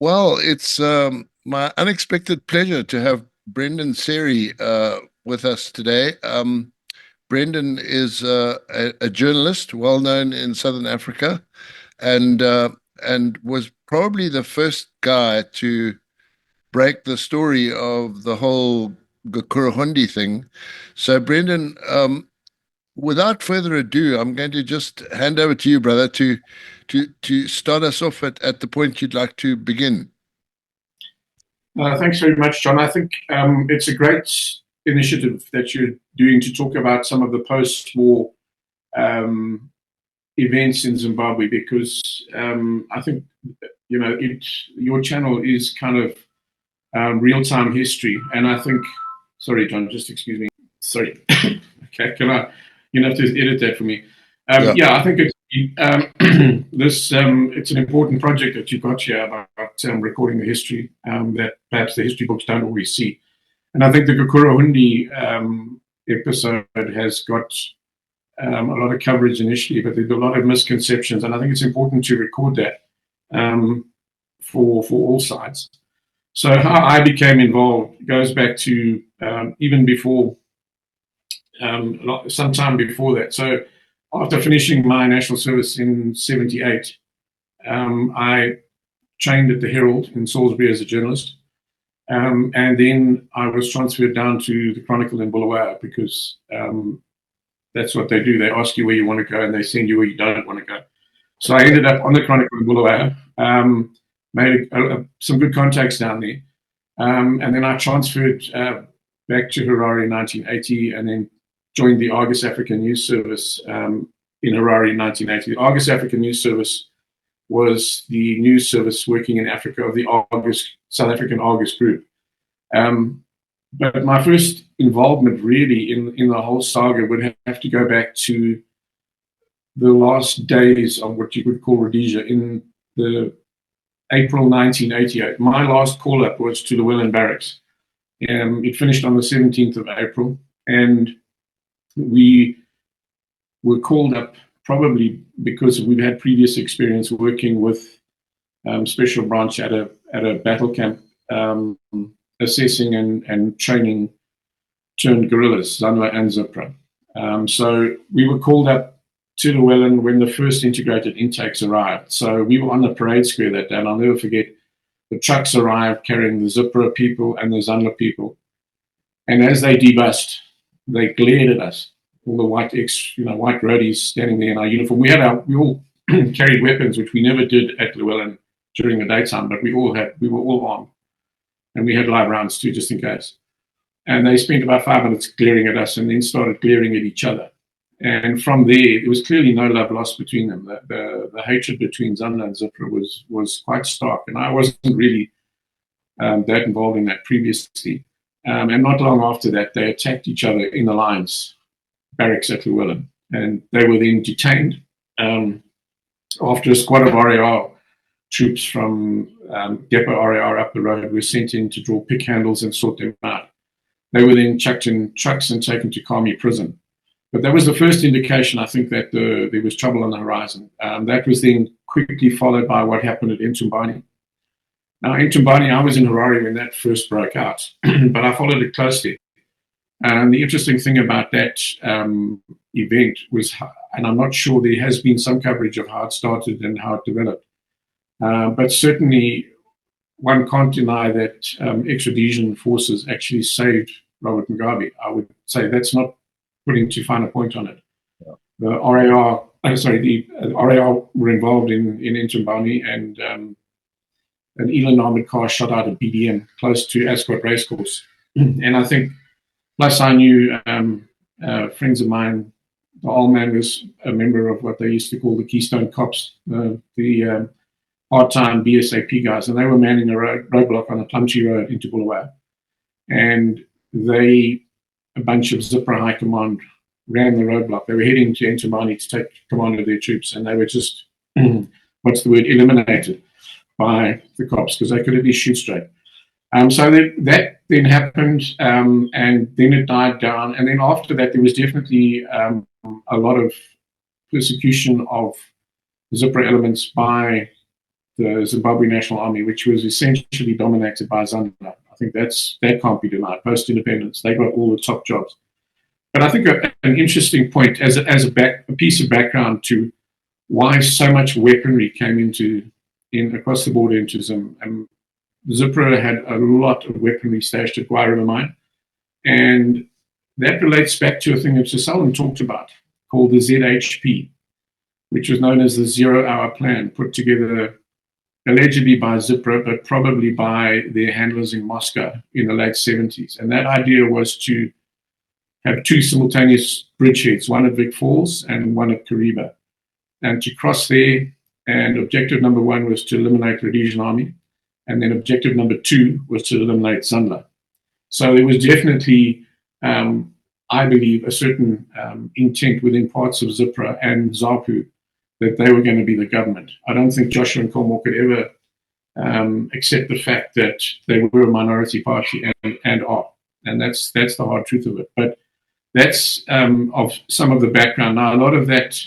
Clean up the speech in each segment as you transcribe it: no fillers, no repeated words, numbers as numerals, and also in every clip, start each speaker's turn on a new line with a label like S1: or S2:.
S1: Well, it's my unexpected pleasure to have Brendan Seery with us today. Brendan is a journalist, well known in Southern Africa, and was probably the first guy to break the story of the whole Gukurahundi thing. So, Brendan, without further ado, I'm going to just hand over to you, brother, to start us off at the point you'd like to begin.
S2: Thanks very much, John. I think it's a great initiative that you're doing to talk about some of the post-war events in Zimbabwe, because I think your channel is kind of real-time history, and I think. Sorry, John. Just excuse me. Sorry. Okay, you have to edit that for me. Yeah, I think it's it's an important project that you've got here about recording the history that perhaps the history books don't always see. And I think the Gukurahundi episode has got a lot of coverage initially, but there's a lot of misconceptions, and I think it's important to record that for all sides. So how I became involved goes back to even before, some time before that. So after finishing my national service in '78, I trained at the Herald in Salisbury as a journalist. And then I was transferred down to the Chronicle in Bulawayo, because that's what they do. They ask you where you want to go and they send you where you don't want to go. So I ended up on the Chronicle in Bulawayo, made some good contacts down there. And then I transferred back to Harare in 1980, and then joined the Argus African News Service in Harare in 1980. The Argus African News Service was the news service working in Africa of the South African Argus group. But my first involvement really in the whole saga would have to go back to the last days of what you could call Rhodesia in the April 1988. My last call-up was to the Welland Barracks. It finished on the 17th of April, and we were called up probably because we'd had previous experience working with Special Branch at a battle camp, assessing and training turned guerrillas, Zanwa and Zipra. So we were called up to the Welland when the first integrated intakes arrived. So we were on the parade square that day, and I'll never forget, the trucks arrived carrying the Zipra people and the Zanwa people. And as they debussed, they glared at us, all the white roadies standing there in our uniform. We all carried weapons, which we never did at Llewellyn during the daytime, but we were all armed, and we had live rounds too, just in case. And they spent about 5 minutes glaring at us, and then started glaring at each other. And from there was clearly no love lost between them. The hatred between Zanla and Zipra was quite stark, and I wasn't really that involved in that previously. And not long after that, they attacked each other in the lines, barracks at Llewellyn, and they were then detained after a squad of RAR troops from Depot RAR up the road were sent in to draw pick handles and sort them out. They were then chucked in trucks and taken to Kami prison. But that was the first indication, I think, that there was trouble on the horizon. That was then quickly followed by what happened at Ntumbani. Now, in Ntumbani, I was in Harare when that first broke out, but I followed it closely. And the interesting thing about that event was, and I'm not sure, there has been some coverage of how it started and how it developed. But certainly, one can't deny that ex-Rhodesian forces actually saved Robert Mugabe. I would say that's not putting too fine a point on it. Yeah. The RAR were involved in Ntumbani, and an Eland armored car shot out a BDM close to Ascot Racecourse. And I think, plus I knew friends of mine, the old man was a member of what they used to call the Keystone Cops, the part-time BSAP guys, and they were manning a roadblock on the Plumtree Road into Bulawayo. And a bunch of Zipra High Command ran the roadblock. They were heading to Ntumbani to take command of their troops, and they were just, eliminated by the cops, because they could at least shoot straight. So that then happened, and then it died down. And then after that, there was definitely a lot of persecution of Zipra elements by the Zimbabwe National Army, which was essentially dominated by Zambia. I think that can't be denied. Post-independence, they got all the top jobs. But I think an interesting point as a piece of background to why so much weaponry came across the border into Zim. Zipra had a lot of weaponry stashed at Guai River Mine, and that relates back to a thing that Seery talked about called the ZHP, which was known as the zero-hour plan, put together allegedly by Zipra, but probably by their handlers in Moscow in the late 70s. And that idea was to have two simultaneous bridgeheads, one at Vic Falls and one at Kariba, and to cross there. And objective number one was to eliminate the Rhodesian army. And then objective number two was to eliminate Zandla. So there was definitely, I believe, a certain intent within parts of Zipra and ZAPU that they were going to be the government. I don't think Joshua and Cornwall could ever accept the fact that they were a minority party and are. And that's the hard truth of it. But that's of some of the background. Now, a lot of that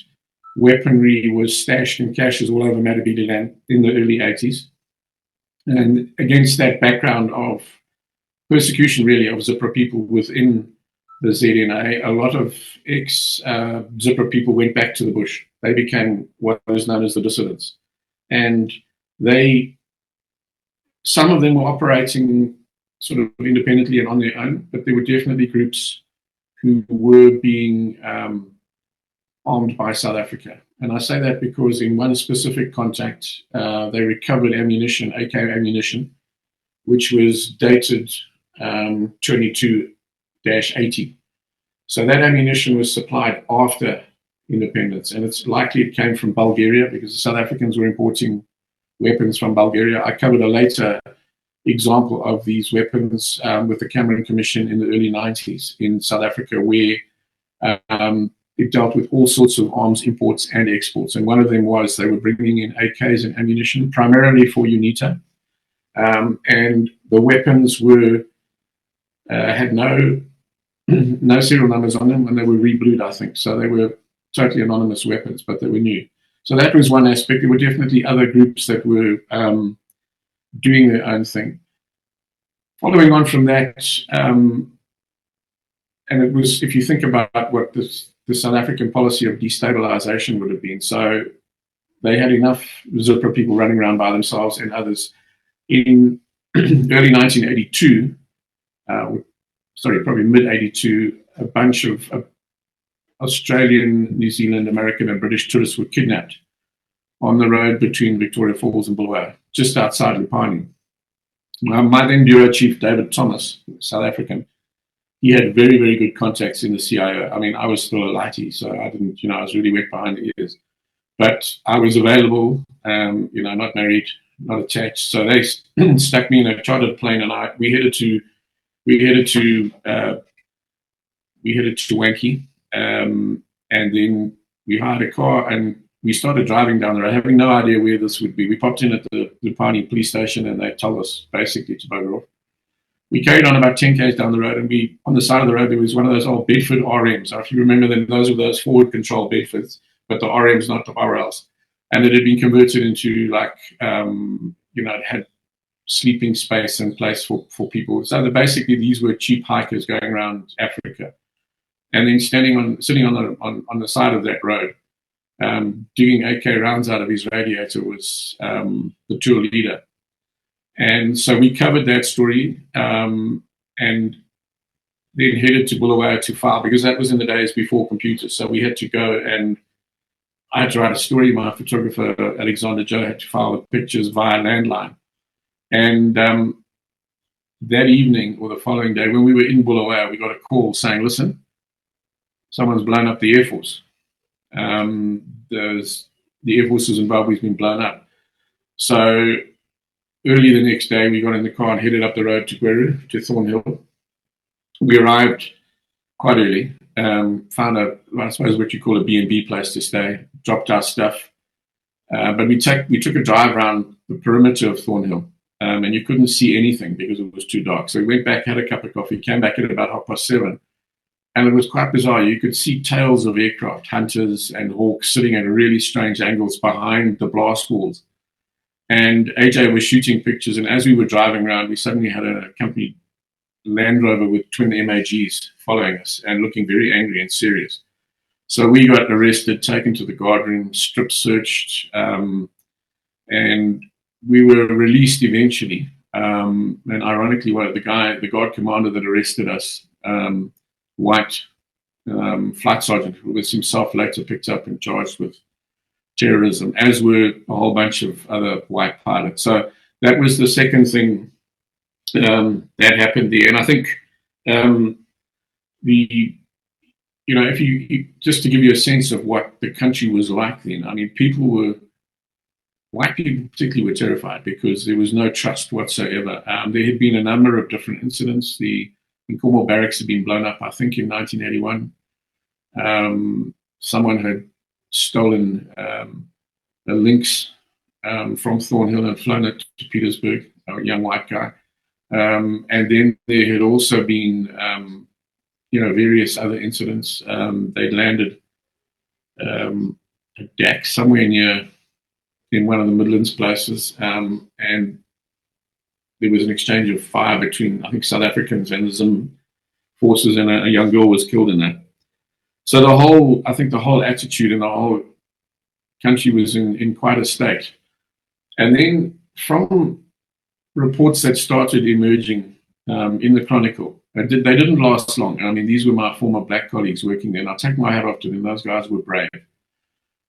S2: weaponry was stashed in caches all over Matabeleland in the early 80s. And against that background of persecution, really, of Zipra people within the ZNA, a lot of ex-Zipra people went back to the bush. They became what was known as the dissidents. And some of them were operating sort of independently and on their own, but there were definitely groups who were being armed by South Africa. And I say that because in one specific contact, they recovered ammunition, AK ammunition, which was dated 22-80. So that ammunition was supplied after independence, and it's likely it came from Bulgaria because the South Africans were importing weapons from Bulgaria. I covered a later example of these weapons with the Cameron Commission in the early 90s in South Africa, where it dealt with all sorts of arms imports and exports. And one of them was they were bringing in AKs and ammunition, primarily for UNITA. And the weapons had no serial numbers on them, and they were reblued, I think. So they were totally anonymous weapons, but they were new. So that was one aspect. There were definitely other groups that were doing their own thing. Following on from that, and it was, if you think about what the South African policy of destabilization would have been, so they had enough Zipra people running around by themselves and others. In early 1982, probably mid-82, a bunch of Australian, New Zealand, American, and British tourists were kidnapped on the road between Victoria Falls and Bulawayo, just outside Lupani. My then Bureau Chief, David Thomas, South African, he had very, very good contacts in the CIO. I mean, I was still a lightie, so I didn't, I was really wet behind the ears. But I was available, not married, not attached. So they stuck me in a chartered plane, and we headed to Wankie, and then we hired a car and we started driving down the road, having no idea where this would be. We popped in at the Lupani police station, and they told us basically to bugger off. We carried on about 10 k's down the road, and on the side of the road there was one of those old Bedford RMs. If you remember them, those were those forward control Bedfords, but the RMs, not the RLs. And it had been converted into it had sleeping space and place for people. So basically these were cheap hikers going around Africa. And then sitting on the side of that road, digging AK rounds out of his radiator was the tour leader. And so we covered that story and then headed to Bulawayo to file, because that was in the days before computers. So we had to go, and I had to write a story. My photographer, Alexander Joe, had to file the pictures via landline. And that evening or the following day, when we were in Bulawayo, we got a call saying, listen, someone's blown up the Air Force. The Air Force of Zimbabwe has been blown up. So early the next day, we got in the car and headed up the road to Gweru, to Thornhill. We arrived quite early, found I suppose what you call a B&B place to stay, dropped our stuff. But we took a drive around the perimeter of Thornhill, and you couldn't see anything because it was too dark. So we went back, had a cup of coffee, came back at about 7:30. And it was quite bizarre. You could see tails of aircraft, hunters and hawks, sitting at really strange angles behind the blast walls. And AJ was shooting pictures, and as we were driving around, we suddenly had a company Land Rover with twin MAGs following us and looking very angry and serious. So we got arrested, taken to the guardroom, strip searched, and we were released eventually. And ironically, the guard commander that arrested us, white flight sergeant, who was himself later picked up and charged with terrorism, as were a whole bunch of other white pilots. So that was the second thing that happened there. And I think if you just to give you a sense of what the country was like then, I mean, white people particularly were terrified because there was no trust whatsoever. There had been a number of different incidents. The Cornwall barracks had been blown up, I think, in 1981. Someone had stolen a Lynx from Thornhill and flown it to Petersburg, a young white guy. And then there had also been, various other incidents. They'd landed a DAC somewhere in one of the Midlands places, and there was an exchange of fire between, I think, South Africans and the Zim forces, and a young girl was killed in that. So the whole attitude in the whole country was in quite a state. And then from reports that started emerging in the Chronicle, they didn't last long. I mean, these were my former black colleagues working there, and I take my hat off to them. Those guys were brave.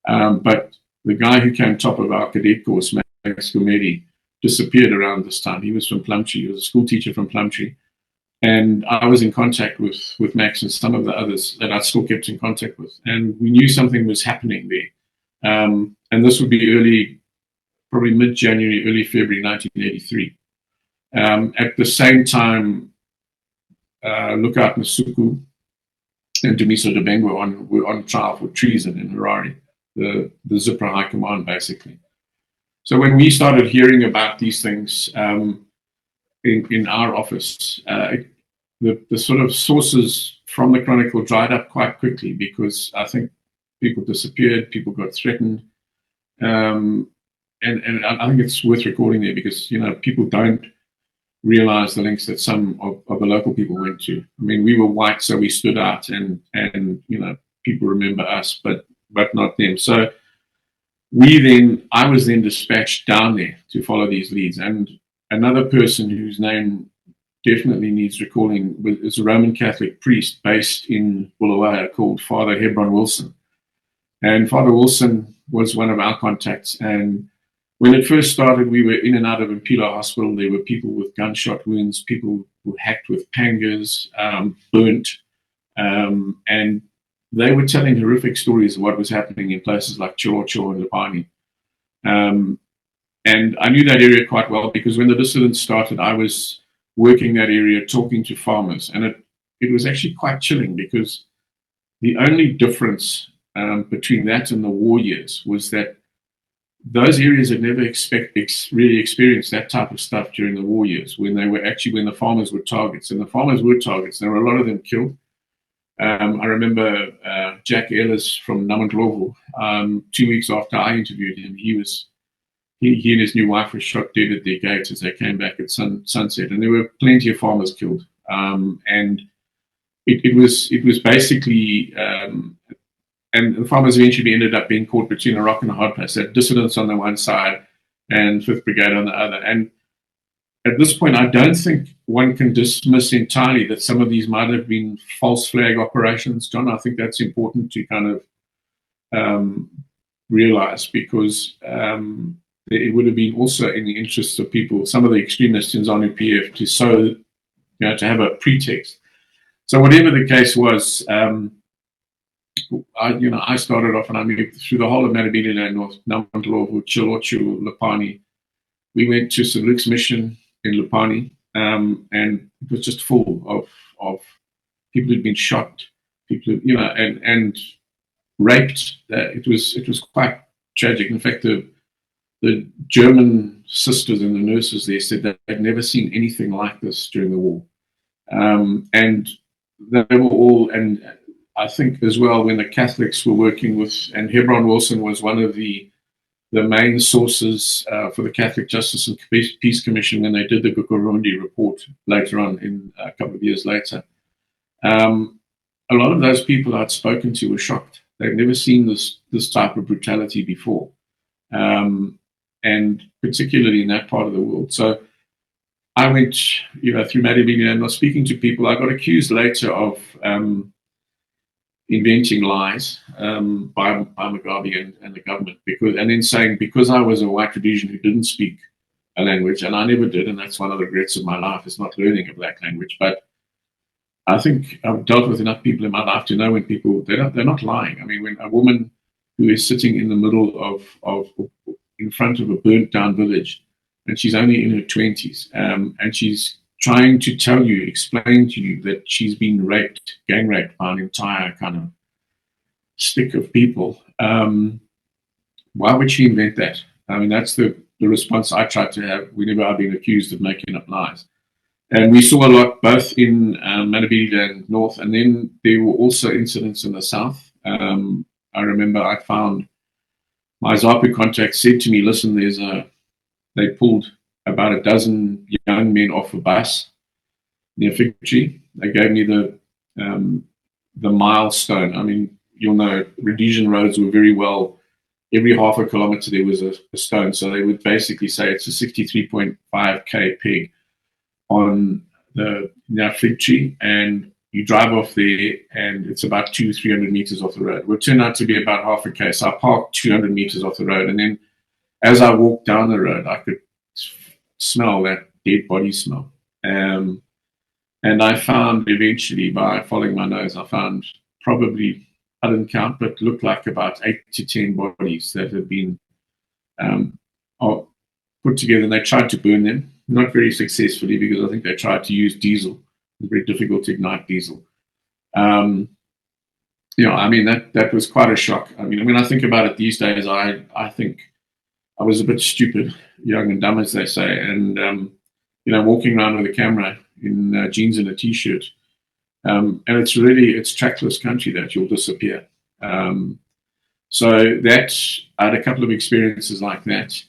S2: But the guy who came top of our cadet course, Max Gumedi, disappeared around this time. He was from Plumtree. He was a school teacher from Plumtree. And I was in contact with Max and some of the others that I still kept in contact with. And we knew something was happening there. And this would be probably mid-January, early February 1983. At the same time, Lookout Masuku and Dumiso Debeng were on trial for treason in Harare, the Zipra High Command, basically. So when we started hearing about these things in our office, the sort of sources from the Chronicle dried up quite quickly because I think people disappeared, people got threatened. And I think it's worth recording there because, people don't realize the links that some of the local people went to. I mean, we were white, so we stood out, and people remember us, but not them. So I was then dispatched down there to follow these leads. And another person whose name definitely needs recalling is a Roman Catholic priest based in Bulawayo called Father Hebron Wilson. And Father Wilson was one of our contacts. And when it first started, we were in and out of Impilo Hospital. There were people with gunshot wounds, people who hacked with pangas, burnt, and they were telling horrific stories of what was happening in places like Chilocho and Lupani. And I knew that area quite well because when the dissidents started, I was working that area, talking to farmers. And it was actually quite chilling because the only difference between that and the war years was that those areas had never really experienced that type of stuff during the war years when the farmers were targets. And the farmers were targets. There were a lot of them killed. I remember Jack Ellis from Namandlovu, 2 weeks after I interviewed him, he and his new wife were shot dead at their gates as they came back at sunset. And there were plenty of farmers killed. And it was basically, and the farmers eventually ended up being caught between a rock and a hard place. They had dissidents on the one side and 5th Brigade on the other. And at this point, I don't think one can dismiss entirely that some of these might have been false flag operations, John. I think that's important to kind of realize because it would have been also in the interests of people, some of the extremists in ZANU-PF, to have a pretext. So whatever the case was, I started off and I moved through the whole of Matabeleland, North Namandlovu, Chilocho, Lupani. We went to St. Luke's Mission in Lupani, and it was just full of people who'd been shot, people and raped. It was quite tragic. In fact, the German sisters and the nurses there said that they'd never seen anything like this during the war, and they were all and. I think as well when the Catholics were working with, and Hebron Wilson was one of the the main sources for the Catholic Justice and Peace Commission when they did the Gukurahundi report later on, in a couple of years later. A lot of those people I'd spoken to were shocked. They'd never seen this type of brutality before, and particularly in that part of the world. So I went, through Madibini and was speaking to people. I got accused later of inventing lies by Mugabe and the government, and then saying because I was a white Rhodesian who didn't speak a language, and I never did, and that's one of the regrets of my life, is not learning a black language. But I think I've dealt with enough people in my life to know when people, they're not lying. I mean, when a woman who is sitting in the middle in front of a burnt down village, and she's only in her 20s, and she's trying to explain to you that she's been raped, gang raped by an entire kind of stick of people, why would she invent that? I mean, that's the response I tried to have whenever I've been accused of making up lies. And we saw a lot both in Manabidi and North, and then there were also incidents in the South. I remember I found my ZAPU contact said to me, listen, they pulled about a dozen young men off a bus near Fig Tree. They gave me the milestone. I mean, you'll know Rhodesian roads were very well, every half a kilometer there was a stone. So they would basically say it's a 63.5K peg on the Fig Tree, and you drive off there and it's about 200-300 meters off the road. Well, it turned out to be about half a K. So I parked 200 meters off the road, and then as I walked down the road, I could smell that dead body smell. And I found eventually, by following my nose, I found probably, I didn't count, but looked like about 8 to 10 bodies that had been put together, and they tried to burn them. Not very successfully, because I think they tried to use diesel. It's very difficult to ignite diesel. I mean, that was quite a shock. I mean, when I think about it these days, I think I was a bit stupid, young and dumb, as they say, and walking around with a camera in jeans and a t-shirt, and it's trackless country that you'll disappear. So that I had a couple of experiences like that.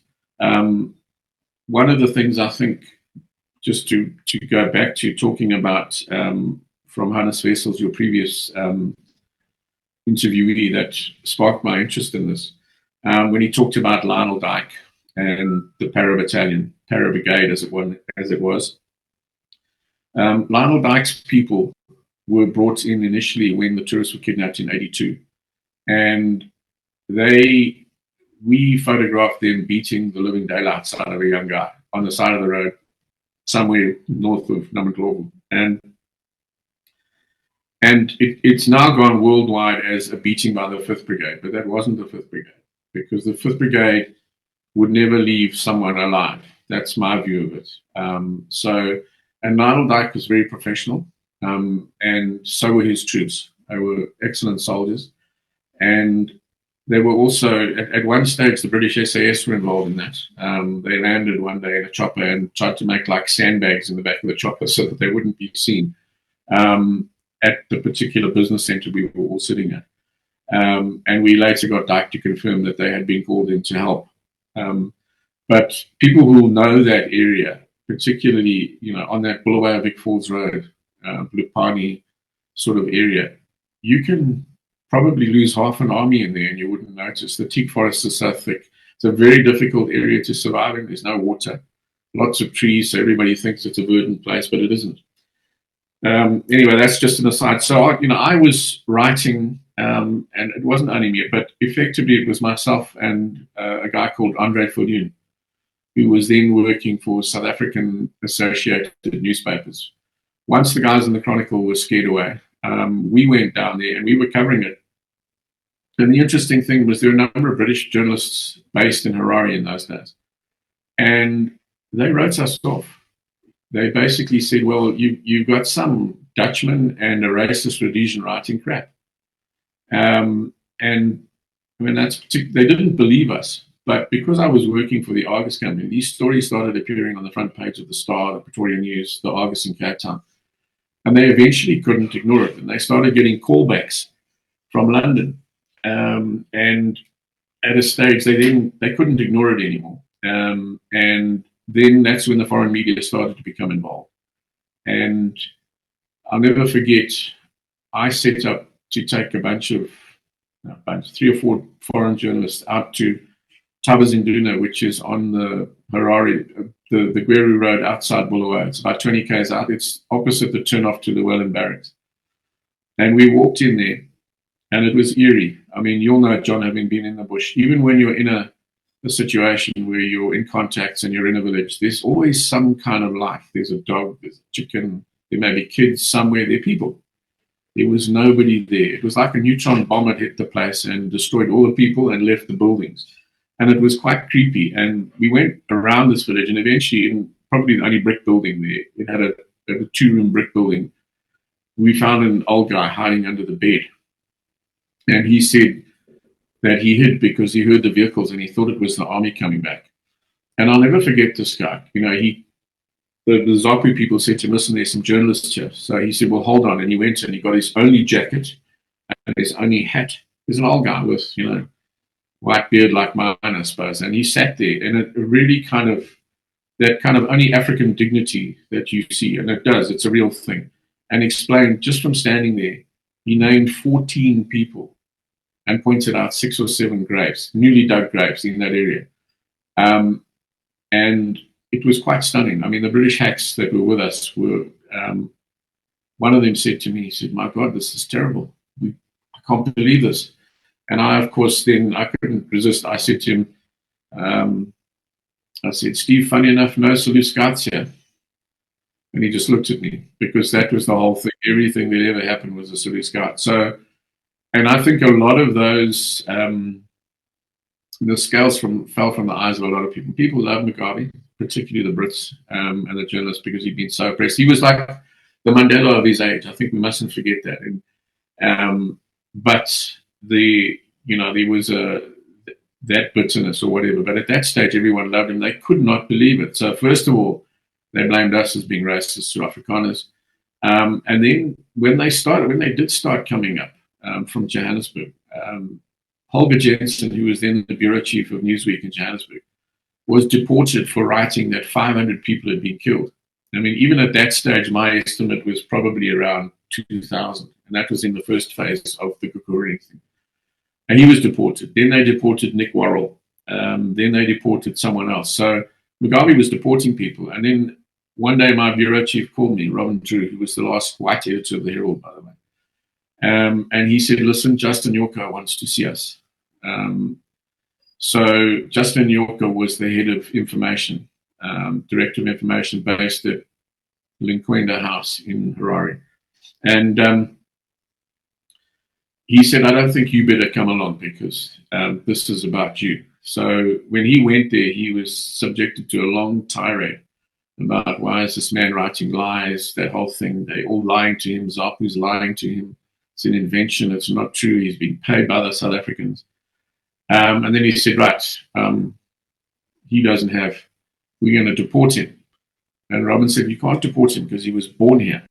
S2: One of the things I think, just to go back to talking about from Hannes Wessels, your previous interviewee, that sparked my interest in this, when he talked about Lionel Dyke and the Para Brigade as it was. Lionel Dyke's people were brought in initially when the tourists were kidnapped in '82, and we photographed them beating the living daylights out of a young guy on the side of the road somewhere north of Namaklovu. And it's now gone worldwide as a beating by the 5th Brigade, but that wasn't the 5th Brigade, because the 5th Brigade would never leave someone alive. That's my view of it. And Lionel Dyke was very professional, and so were his troops. They were excellent soldiers. And they were also, at one stage, the British SAS were involved in that. They landed one day in a chopper and tried to make like sandbags in the back of the chopper so that they wouldn't be seen at the particular business center we were all sitting at. And we later got Dyke to confirm that they had been called in to help. But people who know that area, particularly on that Bulawayo Vic Falls Road, Lupani sort of area, you can probably lose half an army in there and you wouldn't notice. The teak forests are so thick. It's a very difficult area to survive in. There's no water, lots of trees, so everybody thinks it's a verdant place, but it isn't. Anyway, that's just an aside. So I was writing, and it wasn't only me, but effectively it was myself and a guy called Andre Fodun, who was then working for South African Associated Newspapers. Once the guys in the Chronicle were scared away, we went down there and we were covering it. And the interesting thing was there were a number of British journalists based in Harare in those days. And they wrote us off. They basically said, well, you've got some Dutchman and a racist Rhodesian writing crap. And I mean, they didn't believe us. But because I was working for the Argus company, these stories started appearing on the front page of the Star, the Pretoria News, the Argus in Cape Town. And they eventually couldn't ignore it. And they started getting callbacks from London. And at a stage, they couldn't ignore it anymore. And then that's when the foreign media started to become involved. And I'll never forget, I set up to take a bunch, 3 or 4 foreign journalists out to Tabazinduna, which is on the Harare, the Gweru Road outside Bulawayo. It's about 20 k's out. It's opposite the turnoff to the Welland Barracks. And we walked in there, and it was eerie. I mean, you'll know, John, having been in the bush, even when you're in a situation where you're in contacts and you're in a village, there's always some kind of life. There's a dog, there's a chicken, there may be kids somewhere, there are people. There was nobody there. It was like a neutron bomb had hit the place and destroyed all the people and left the buildings. And it was quite creepy. And we went around this village, and eventually, in probably the only brick building there, it had a 2-room brick building. We found an old guy hiding under the bed. And he said that he hid because he heard the vehicles and he thought it was the army coming back. And I'll never forget this guy. You know, the ZAPU people said to him, listen, there's some journalists here. So he said, well, hold on. And he went and he got his only jacket and his only hat. There's an old guy with, you know, white beard like mine, I suppose. And he sat there, and it really kind of, that kind of only African dignity that you see, and it does, it's a real thing. And explained, just from standing there, he named 14 people and pointed out 6 or 7 graves, newly dug graves in that area. And it was quite stunning. I mean, the British hacks that were with us were, one of them said to me, he said, my God, this is terrible. I can't believe this. And I, of course, then I couldn't resist. I said to him, I said, Steve, funny enough, no Salusgatia. And he just looked at me, because that was the whole thing. Everything that ever happened was a Salusgat. So, and I think a lot of those, the scales fell from the eyes of a lot of people. People love Mugabe, particularly the Brits and the journalists, because he'd been so oppressed. He was like the Mandela of his age. I think we mustn't forget that. And, but there was that bitterness or whatever. But at that stage, everyone loved him. They could not believe it. So first of all, they blamed us as being racist to Afrikaners. And then when they did start coming up from Johannesburg, Holger Jensen, who was then the bureau chief of Newsweek in Johannesburg, was deported for writing that 500 people had been killed. I mean, even at that stage, my estimate was probably around 2,000. And that was in the first phase of the Gukurahundi thing. And he was deported. Then they deported Nick Worrell. Then they deported someone else. So Mugabe was deporting people. And then one day my bureau chief called me, Robin Drew, who was the last white editor of the Herald, by the way. And he said, listen, Justin Yorker wants to see us. So Justin Yorker was the head of information, director of information based at Linkwenda House in Harare. And he said, I don't think you better come along, because this is about you. So when he went there, he was subjected to a long tirade about why is this man writing lies, that whole thing. They all lying to him. ZAPU's lying to him. It's an invention. It's not true. He's being paid by the South Africans. And then he said, right, he doesn't have, we're going to deport him. And Robin said, you can't deport him because he was born here.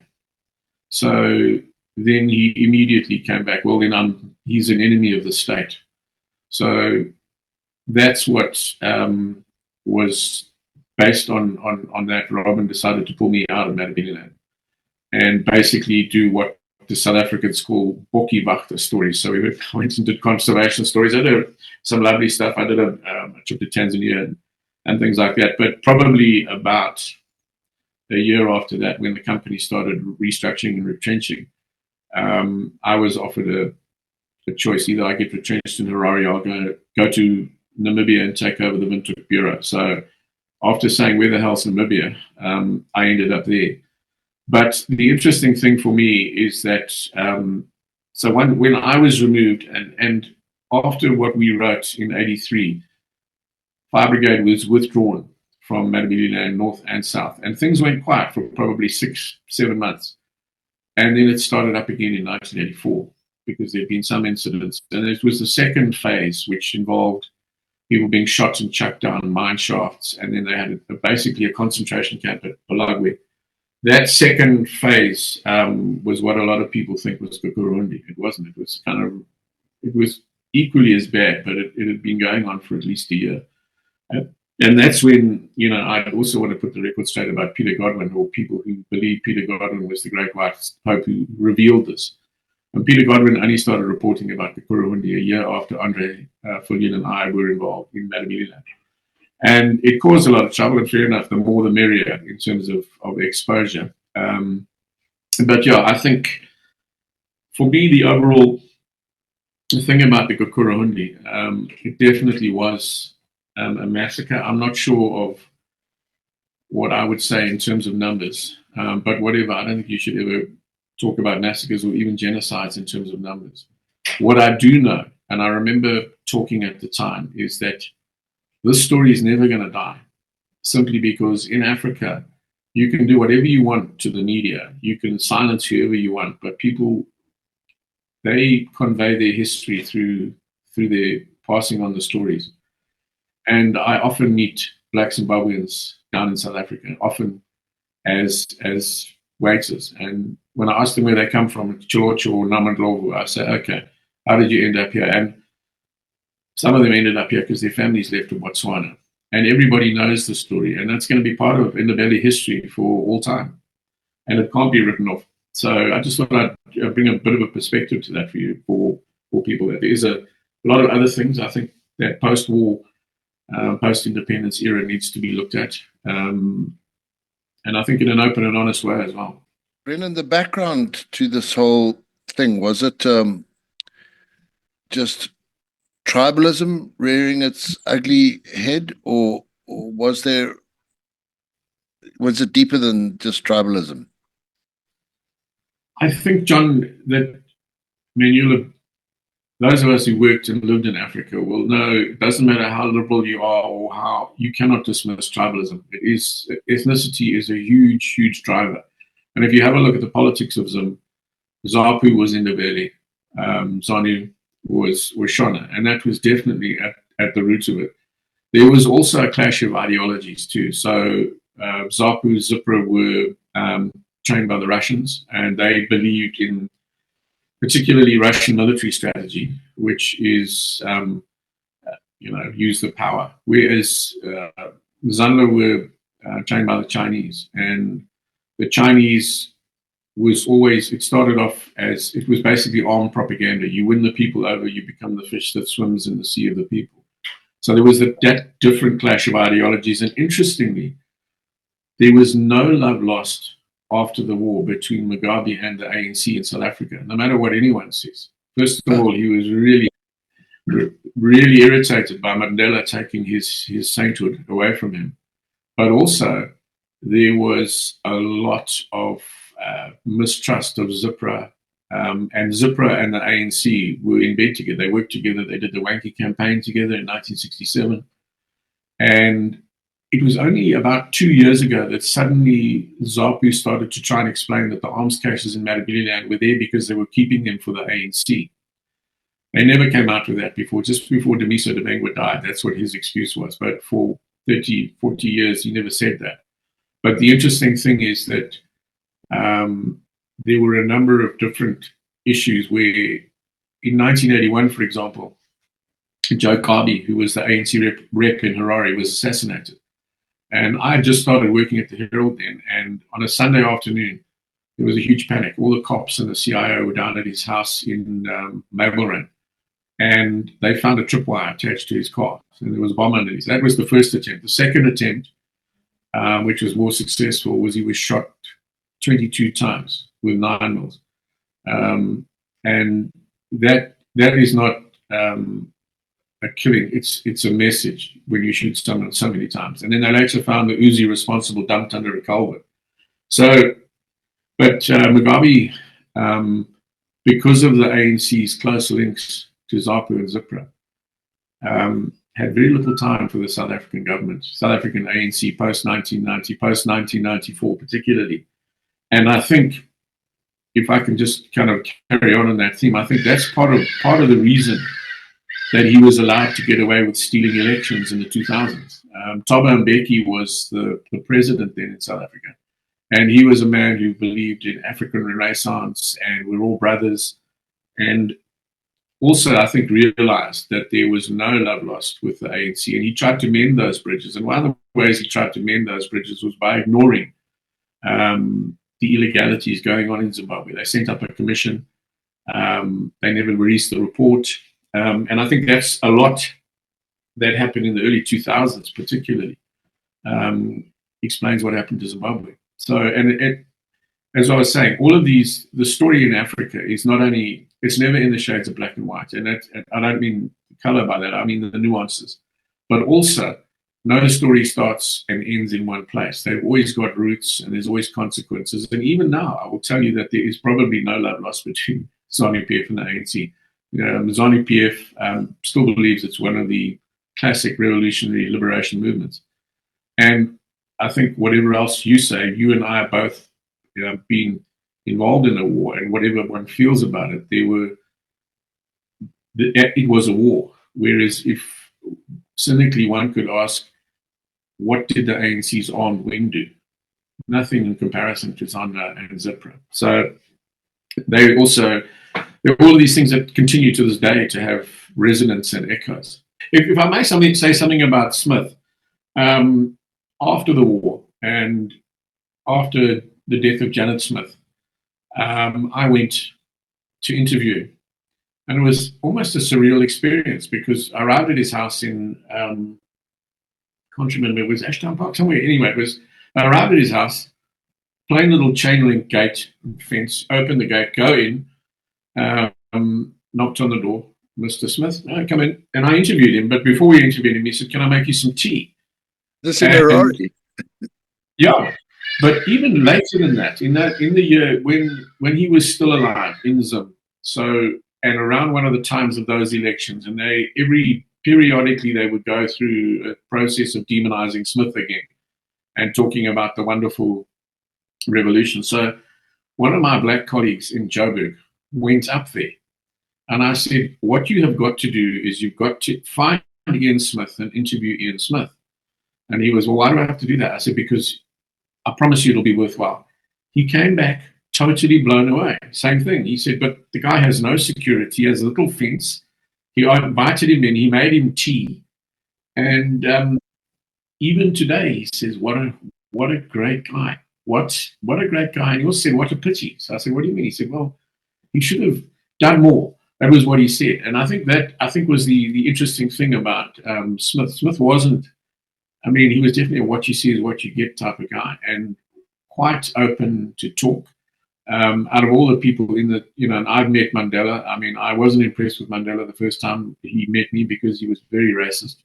S2: So then he immediately came back, well, then he's an enemy of the state. So that's what was based on that. Robin decided to pull me out of Matabeleland and basically do what the South Africans call Bokkie stories. So we went and did conservation stories. I did some lovely stuff. I did a trip to Tanzania and things like that. But probably about a year after that, when the company started restructuring and retrenching, I was offered a choice. Either I get retrenched in Harare, or I'll go to Namibia and take over the Windhoek Bureau. So after saying, where the hell's Namibia, I ended up there. But the interesting thing for me is that, so when I was removed, and after what we wrote in 83, Fire Brigade was withdrawn from Matabeleland North and South, and things went quiet for probably 6-7 months. And then it started up again in 1984, because there'd been some incidents. And it was the second phase, which involved people being shot and chucked down mine shafts. And then they had basically a concentration camp at Balagwe. That second phase was what a lot of people think was Gukurahundi. It wasn't. It was equally as bad, but it had been going on for at least a year. And that's when, I also want to put the record straight about Peter Godwin, or people who believe Peter Godwin was the great white pope who revealed this. And Peter Godwin only started reporting about Gukurahundi a year after Andre Fullion and I were involved in Matabeleland. And it caused a lot of trouble, and fair enough, the more the merrier in terms of exposure. But yeah, I think for me, the overall thing about the Gukurahundi, it definitely was a massacre. I'm not sure of what I would say in terms of numbers, but whatever, I don't think you should ever talk about massacres or even genocides in terms of numbers. What I do know, and I remember talking at the time, is that this story is never going to die, simply because in Africa, you can do whatever you want to the media. You can silence whoever you want, but people, they convey their history through their passing on the stories. And I often meet Black Zimbabweans down in South Africa, often as waiters. And when I ask them where they come from, George or Namandlovu, I say, okay, how did you end up here? And some of them ended up here because their families left to Botswana. And everybody knows the story. And that's going to be part of Indabele history for all time. And it can't be written off. So I just thought I'd bring a bit of a perspective to that for you, for people. There is a lot of other things. I think that post-war, post-independence era needs to be looked at. And I think in an open and honest way as well.
S1: Brendan, the background to this whole thing, was it just tribalism rearing its ugly head, or was it deeper than just tribalism?
S2: I think, John, that those of us who worked and lived in Africa will know it doesn't matter how liberal you are or how you cannot dismiss tribalism. Ethnicity is a huge, huge driver. And if you have a look at the politics of Zim, Zapu was Indabele, Zanu was Shona, and that was definitely at the root of it. There was also a clash of ideologies too. So Zapu, Zipra were trained by the Russians, and they believed in particularly Russian military strategy, which is, use the power. Whereas Zanla were trained by the Chinese, and the Chinese it started off as, it was basically armed propaganda. You win the people over, you become the fish that swims in the sea of the people. So there was that different clash of ideologies. And interestingly, there was no love lost after the war between Mugabe and the ANC in South Africa, no matter what anyone says. First of all, he was really, really irritated by Mandela taking his sainthood away from him. But also, there was a lot of mistrust of Zipra. And Zipra and the ANC were in bed together. They worked together. They did the Wankie campaign together in 1967. And it was only about 2 years ago that suddenly ZAPU started to try and explain that the arms caches in Matabeleland were there because they were keeping them for the ANC. They never came out with that before. Just before Demiso Debengwa died, that's what his excuse was. But for 30, 40 years, he never said that. But the interesting thing is that there were a number of different issues where in 1981, for example, Joe Carby, who was the ANC rep in Harare, was assassinated. And I just started working at the Herald then, and on a Sunday afternoon, there was a huge panic. All the cops and the CIO were down at his house in Mabelrand, and they found a tripwire attached to his car, and there was a bomb underneath. That was the first attempt. The second attempt, which was more successful, was he was shot 22 times with 9 mils. And that is not a killing, it's a message when you shoot someone so many times. And then they later found the Uzi responsible dumped under a culvert. So, but Mugabe, because of the ANC's close links to ZAPU and Zipra, had very little time for the South African government, South African ANC post-1990, post-1994 particularly. And I think, if I can just kind of carry on that theme, I think that's part of the reason that he was allowed to get away with stealing elections in the 2000s. Thabo Mbeki was the president then in South Africa. And he was a man who believed in African Renaissance and we're all brothers. And also, I think, realized that there was no love lost with the ANC, and he tried to mend those bridges. And one of the ways he tried to mend those bridges was by ignoring the illegalities going on in Zimbabwe. They sent up a commission. They never released the report. And I think that's a lot that happened in the early 2000s, particularly, explains what happened to Zimbabwe. So, and as I was saying, all of these, the story in Africa is not only, it's never in the shades of black and white. And I don't mean color by that, I mean the nuances. But also, no story starts and ends in one place. They've always got roots and there's always consequences. And even now, I will tell you that there is probably no love lost between ZANU-PF and the ANC. ZANU-PF still believes it's one of the classic revolutionary liberation movements. And I think whatever else you say, you and I are both being involved in a war, and whatever one feels about it, it was a war. Whereas if cynically one could ask, what did the ANC's armed wing do? Nothing in comparison to Zanda and Zipra. So there are all of these things that continue to this day to have resonance and echoes. If I may say something about Smith, after the war and after the death of Janet Smith, I went to interview, and it was almost a surreal experience because I arrived at his house in, can't remember, it was Ashtown Park somewhere. Anyway, I arrived at his house, plain little chain link gate fence, opened the gate, go in, knocked on the door, Mr. Smith, come in, and I interviewed him. But before we interviewed him, he said, "Can I make you some tea?"
S1: This in Harare.
S2: Yeah, but even later than that, in the year when he was still alive in Zim, and around one of the times of those elections, and periodically they would go through a process of demonizing Smith again and talking about the wonderful revolution. So one of my black colleagues in Joburg went up there, and I said, what you have got to do is you've got to find Ian Smith and interview Ian Smith. And he was, well, why do I have to do that? I said, because I promise you it'll be worthwhile. He came back totally blown away. Same thing. He said, but the guy has no security. He has a little fence. He invited him in. He made him tea. And even today, he says, what a great guy. What a great guy. And he also said, what a pity. So I said, what do you mean? He said, well, he should have done more. That was what he said. And I think was the interesting thing about Smith. Smith wasn't, I mean, he was definitely a what you see is what you get type of guy, and quite open to talk. Out of all the people in the, and I've met Mandela. I mean, I wasn't impressed with Mandela the first time he met me because he was very racist.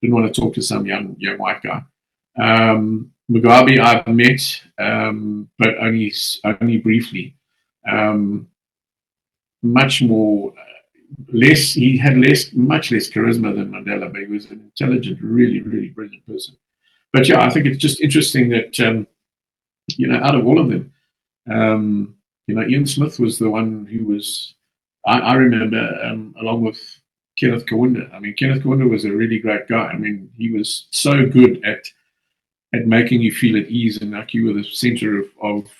S2: Didn't want to talk to some young white guy. Mugabe I've met, but only briefly. Much more, he had much less charisma than Mandela, but he was an intelligent, really, really brilliant person. But yeah, I think it's just interesting that, out of all of them, Ian Smith was the one who was, I remember, along with Kenneth Kaunda. I mean, Kenneth Kaunda was a really great guy. I mean, he was so good at making you feel at ease and like you were the center of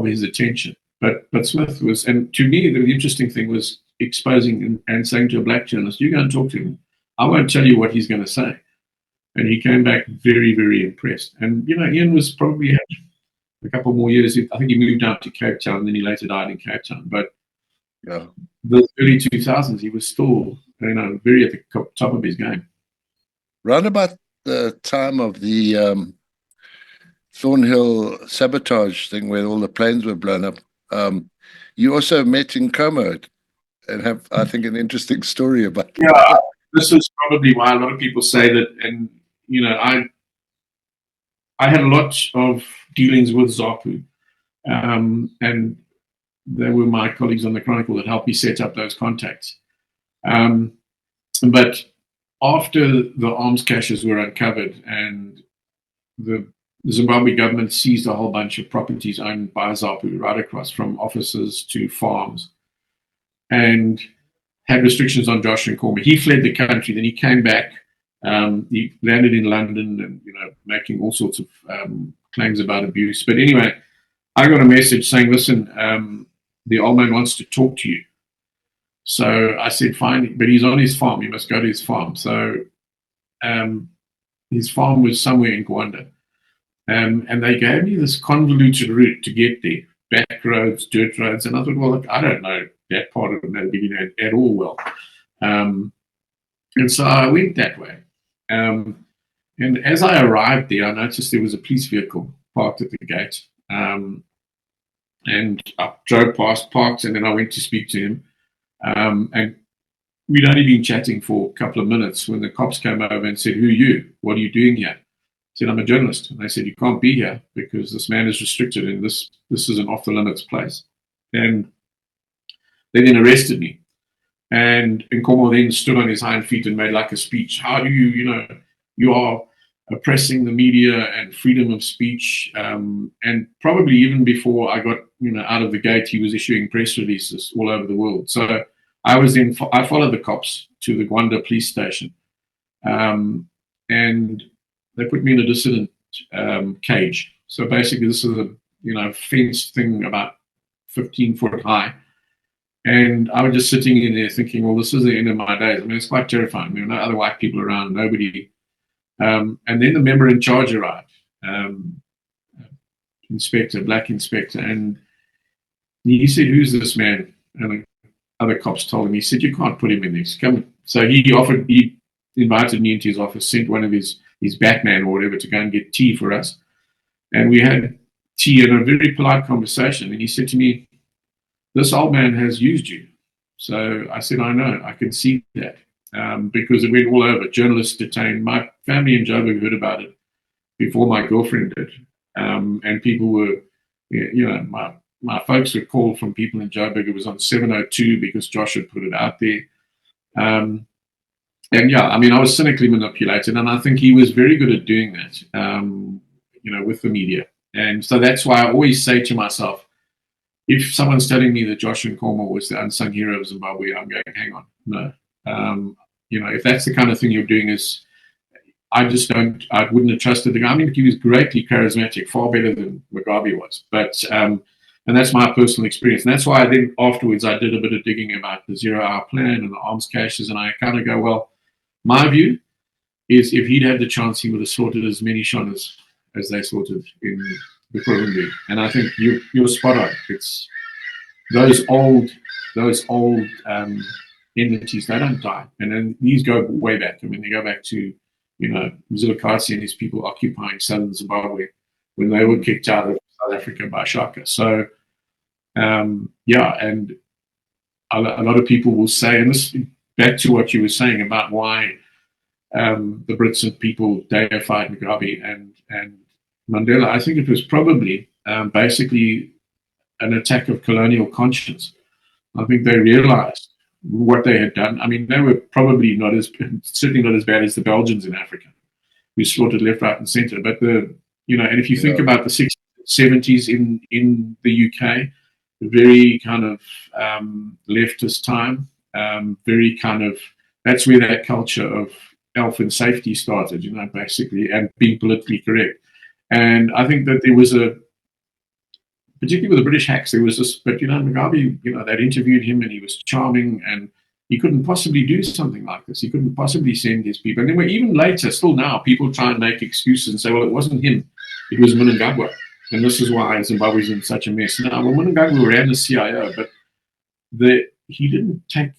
S2: his attention. But Smith was, and to me, the interesting thing was exposing and saying to a black journalist, you go and talk to him. I won't tell you what he's going to say. And he came back very, very impressed. And, Ian was probably had a couple more years. I think he moved out to Cape Town, then he later died in Cape Town. But the early 2000s, he was still, very at the top of his game.
S1: Round about the time of the Thornhill sabotage thing where all the planes were blown up, you also met in Como and have, I think, an interesting story about that.
S2: Yeah, this is probably why a lot of people say that, and, I had a lot of dealings with ZAPU, and they were my colleagues on the Chronicle that helped me set up those contacts. But after the arms caches were uncovered and the Zimbabwe government seized a whole bunch of properties owned by ZAPU right across from offices to farms and had restrictions on Josh and Cormier. He fled the country, then he came back. He landed in London and, making all sorts of claims about abuse. But anyway, I got a message saying, listen, the old man wants to talk to you. So I said, fine, but he's on his farm. You must go to his farm. So his farm was somewhere in Rwanda. And they gave me this convoluted route to get there, back roads, dirt roads. And I thought, well, look, I don't know that part of Namibia at all well. And so I went that way. And as I arrived there, I noticed there was a police vehicle parked at the gate. And I drove past, parked, and then I went to speak to him. And we'd only been chatting for a couple of minutes when the cops came over and said, "Who are you? What are you doing here?" I said, "I'm a journalist." And they said, "You can't be here because this man is restricted and this is an off-the-limits place." And they then arrested me. And Nkomo then stood on his hind feet and made like a speech. How do you are oppressing the media and freedom of speech. And probably even before I got, out of the gate, he was issuing press releases all over the world. So I followed the cops to the Gwanda police station. And they put me in a dissident cage. So basically this is a fenced thing about 15 foot high. And I was just sitting in there thinking, well, this is the end of my days. I mean, it's quite terrifying. There were no other white people around, nobody. And then the member in charge arrived, black inspector, and he said, "Who's this man?" And the other cops told him. He said, "You can't put him in this. Come." So he invited me into his office, sent one of his Batman or whatever to go and get tea for us. And we had tea and a very polite conversation. And he said to me, "This old man has used you." So I said, "I know, I can see that." Because it went all over. Journalists detained. My family in Joburg heard about it before my girlfriend did. And people were, my folks were called from people in Joburg. It was on 702 because Josh had put it out there. And yeah, I mean, I was cynically manipulated. And I think he was very good at doing that, with the media. And so that's why I always say to myself, if someone's telling me that Josh Nkomo was the unsung hero of Zimbabwe, I'm going, hang on, no. If that's the kind of thing you're doing, I wouldn't have trusted the guy. I mean, he was greatly charismatic, far better than Mugabe was. But, and that's my personal experience. And that's why then afterwards I did a bit of digging about the 0-hour plan and the arms caches. And I kind of go, well, my view is if he'd had the chance, he would have slaughtered as many Shonas as they slaughtered in Gukurahundi. And I think you're spot on. It's those old entities, they don't die. And then these go way back. I mean, they go back to, Mzilikazi and his people occupying southern Zimbabwe when they were kicked out of South Africa by Shaka. So, and a lot of people will say, and this back to what you were saying about why the Brits and people deified Mugabe and Mandela. I think it was probably basically an attack of colonial conscience. I think they realized what they had done. I mean, they were probably certainly not as bad as the Belgians in Africa, who slaughtered left, right, and center. But and if you think about the 60s, 70s in the UK, very kind of leftist time, very kind of, that's where that culture of health and safety started, basically, and being politically correct. And I think that there was particularly with the British hacks, there was this, but Mugabe, they'd interviewed him and he was charming and he couldn't possibly do something like this. He couldn't possibly send his people. And then even later, still now, people try and make excuses and say, well, it wasn't him, it was Mnangagwa. And this is why Zimbabwe's in such a mess now. Well, Mnangagwa ran the CIO, but he didn't take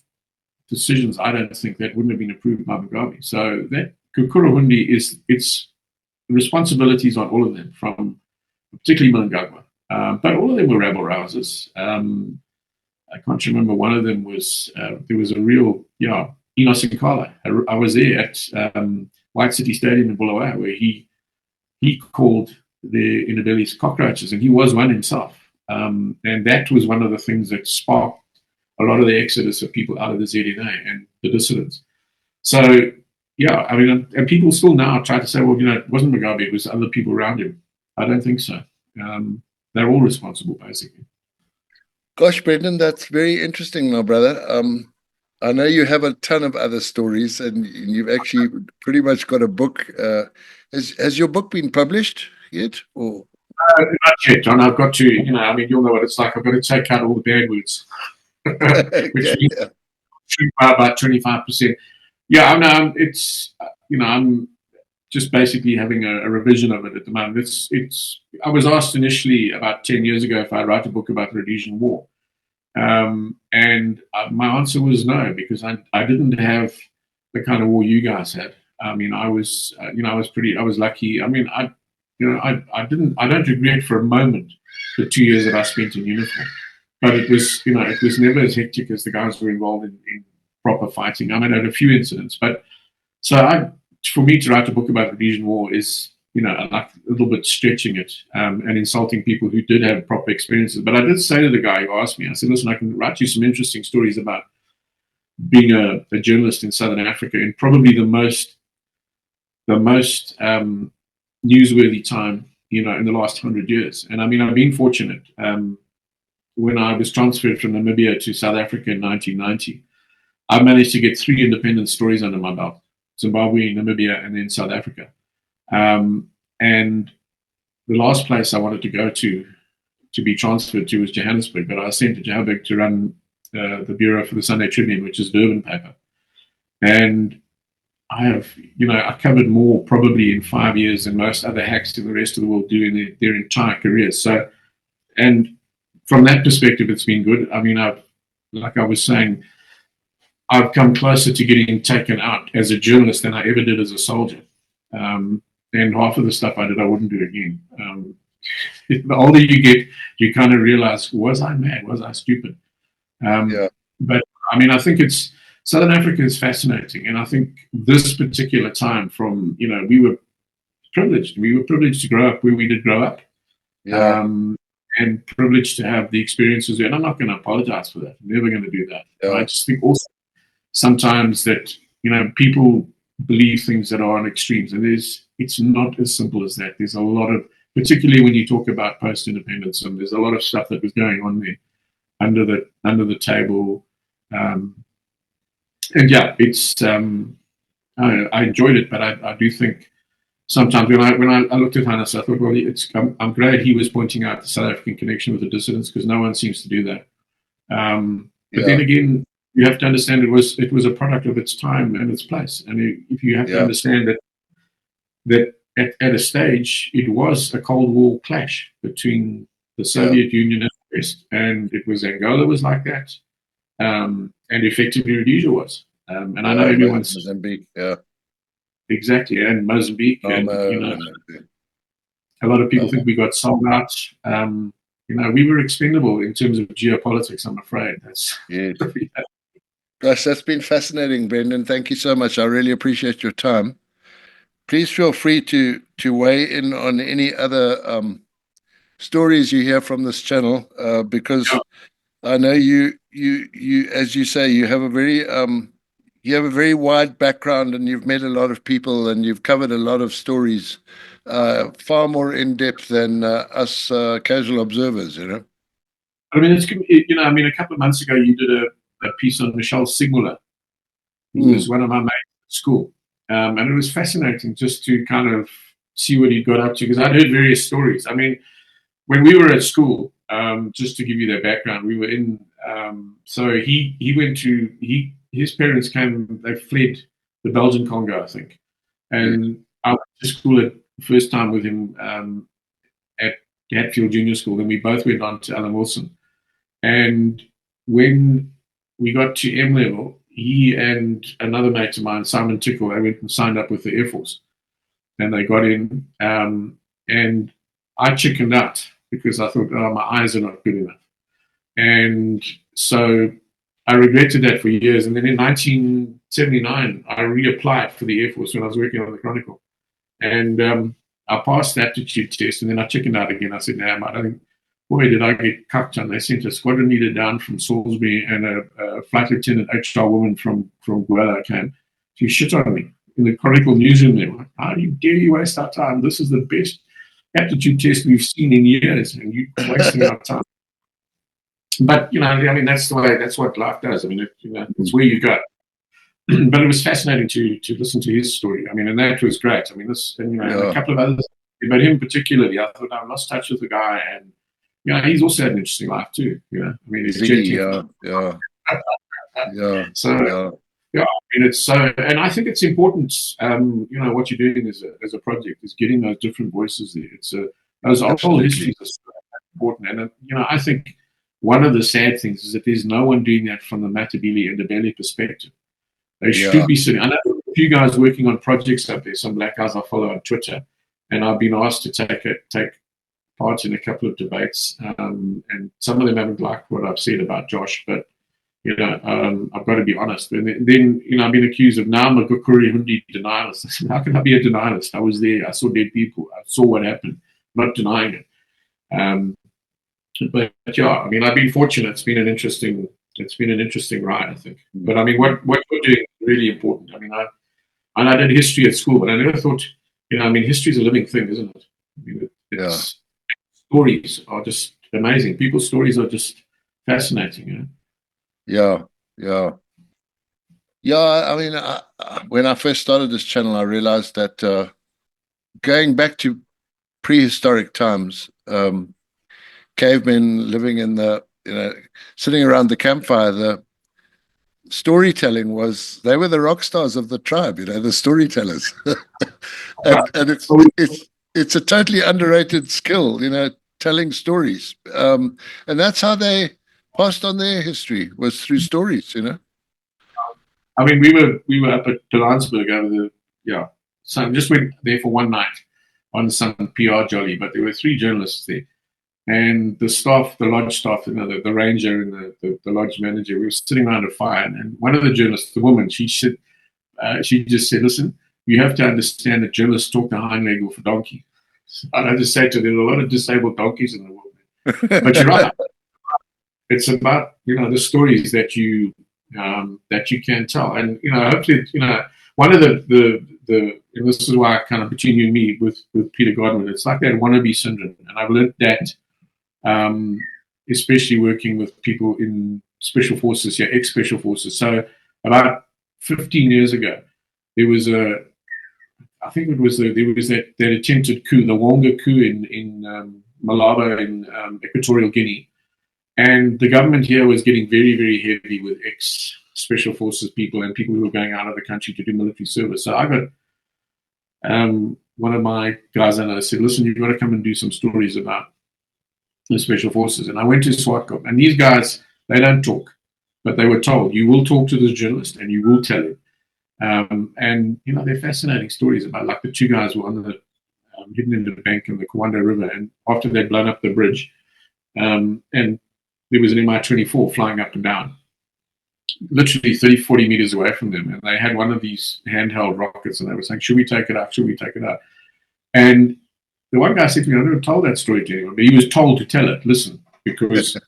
S2: decisions, I don't think, that wouldn't have been approved by Mugabe. So that Gukurahundi its responsibilities on all of them, from particularly Mnangagwa. But all of them were rabble rousers. I can't remember. One of them was, there was a real, Enos Nkala. I was there at White City Stadium in Bulawayo, where he called the Inabilis cockroaches, and he was one himself. And that was one of the things that sparked a lot of the exodus of people out of the ZNA and the dissidents. So, yeah, I mean, and people still now try to say, well, it wasn't Mugabe, it was other people around him. I don't think so. They're all responsible, basically.
S1: Gosh, Brendan, that's very interesting, my brother. I know you have a ton of other stories, and you've actually pretty much got a book. Has your book been published yet? Or
S2: not yet, John. I've got to, you'll know what it's like. I've got to take out all the bad words.
S1: Okay, yeah.
S2: shrink by about 25%. Yeah, it's I'm just basically having a revision of it at the moment. I was asked initially about 10 years ago if I'd write a book about the Rhodesian War. And my answer was no, because I didn't have the kind of war you guys had. I mean, I was lucky. I mean, I don't regret for a moment the 2 years that I spent in uniform, but it was never as hectic as the guys who were involved in proper fighting. I mean, I had a few incidents, but for me to write a book about the Rhodesian War is, like a little bit stretching it and insulting people who did have proper experiences. But I did say to the guy who asked me, I said, listen, I can write you some interesting stories about being a journalist in Southern Africa in probably the most newsworthy time, in the last 100 years. And I mean, I've been fortunate. When I was transferred from Namibia to South Africa in 1990, I managed to get 3 independent stories under my belt: Zimbabwe, Namibia, and then South Africa. And the last place I wanted to go to be transferred to was Johannesburg, but I was sent to Johannesburg to run the bureau for the Sunday Tribune, which is Durban paper. And I covered more probably in 5 years than most other hacks in the rest of the world do in their entire careers. So, and from that perspective, it's been good. I mean, like I was saying, I've come closer to getting taken out as a journalist than I ever did as a soldier. And half of the stuff I did, I wouldn't do again. The older you get, you kind of realize, was I mad? Was I stupid? But I mean, I think Southern Africa is fascinating. And I think this particular time we were privileged. We were privileged to grow up where we did grow up. And privileged to have the experiences there. And I'm not going to apologize for that. I'm never going to do that. I just think also sometimes that, people believe things that are on extremes, and it's not as simple as that. There's a lot of, particularly when you talk about post-independence, and there's a lot of stuff that was going on there under the table. And yeah, it's I enjoyed it, but I do think sometimes when I looked at Hannes, I thought, well, I'm glad he was pointing out the South African connection with the dissidents, because no one seems to do that. But then again, you have to understand it was a product of its time and its place. And if you have to understand that at a stage, it was a Cold War clash between the Soviet Union and the West. And it was Angola was like that. And effectively Rhodesia was. And I know everyone's...
S1: Mozambique,
S2: Exactly, and Mozambique. And, a lot of people think we got sold out. We were expendable in terms of geopolitics, I'm afraid.
S1: Gosh, that's been fascinating, Brendan. Thank you so much. I really appreciate your time. Please feel free to weigh in on any other stories you hear from this channel, because I know you, as you say, you have a very wide background, and you've met a lot of people, and you've covered a lot of stories, far more in depth than us casual observers.
S2: I mean, a couple of months ago, you did a piece on Michelle Sigmuller, who was one of my mates at school. And it was fascinating just to kind of see what he got up to, because I'd heard various stories. I mean, when we were at school, just to give you that background, we were in, so he went to, his parents came, they fled the Belgian Congo, I think. And I went to school at first time with him at Hatfield Junior School. Then we both went on to Alan Wilson. And when we got to M level, he and another mate of mine, Simon Tickle, they went and signed up with the Air Force. And they got in, and I chickened out because I thought, my eyes are not good enough. And so I regretted that for years. And then in 1979, I reapplied for the Air Force when I was working on the Chronicle. And I passed the aptitude test, and then I chickened out again. I said, I don't think, boy, did I get cucked. And they sent a squadron leader down from Salisbury, and a flight lieutenant, HR woman from Guala came. She shit on me in the Chronicle newsroom there. How do you dare you waste our time? This is the best aptitude test we've seen in years, and you're wasting our time. But, that's the way, that's what life does. I mean, it's where you go. But it was fascinating to listen to his story. I mean, and that was great. I mean, and a couple of others, but him particularly, I thought I lost touch with the guy, and he's also had an interesting life too. I mean, he's
S1: Yeah.
S2: So
S1: Yeah.
S2: yeah, I mean, it's so, and I think it's important. What you're doing as a project is getting those different voices there. It's those old
S1: Absolutely.
S2: histories are so important, and I think one of the sad things is that there's no one doing that from the Matabele and the Ndebele perspective. They
S1: Yeah.
S2: should be sitting. I know a few guys working on projects up there. Some black guys I follow on Twitter, and I've been asked to take part in a couple of debates, and some of them haven't liked what I've said about Josh, but I've got to be honest. And then I've been accused of now I'm a Gukurahundi denialist. How can I be a denialist? I was there. I saw dead people. I saw what happened. I'm not denying it. But yeah, I mean, I've been fortunate. It's been an interesting ride, I think. But I mean, what you're doing is really important. I mean, I did history at school, but I never thought, I mean, history is a living thing, isn't it? I mean, stories are just amazing. People's stories are just fascinating.
S1: Yeah. Yeah. Yeah. I mean, when I first started this channel, I realized that going back to prehistoric times, cavemen living in sitting around the campfire, the storytelling they were the rock stars of the tribe, the storytellers. and it's a totally underrated skill, telling stories. And that's how they passed on their history, was through stories.
S2: I mean, we were up at Johannesburg over so I just went there for one night on some PR jolly, but there were 3 journalists there. And the staff, the lodge staff, the ranger and the lodge manager, we were sitting around a fire. And one of the journalists, the woman, she just said, listen, you have to understand that journalists talk the hind leg of a donkey. And I just said to her, there's a lot of disabled donkeys in the world. But you're right. It's about, the stories that you can tell. And, hopefully, one of and this is why kind of between you and me with Peter Godwin, it's like that wannabe syndrome. And I've learned that, especially working with people in special forces, ex-special forces. So about 15 years ago, there was there was that attempted coup, the Wonga coup in Malabo in Equatorial Guinea. And the government here was getting very, very heavy with ex-special forces people and people who were going out of the country to do military service. So I got one of my guys and I said, listen, you've got to come and do some stories about the special forces. And I went to SWATCOM. And these guys, they don't talk, but they were told, you will talk to this journalist and you will tell him. And, they're fascinating stories about, like, the 2 guys were on the hidden in the bank in the Kwanda River. And after they'd blown up the bridge, and there was an Mi-24 flying up and down, literally 30, 40 meters away from them. And they had one of these handheld rockets and they were saying, should we take it out? Should we take it out? And the one guy said to me, I never told that story to anyone, but he was told to tell it. Listen, because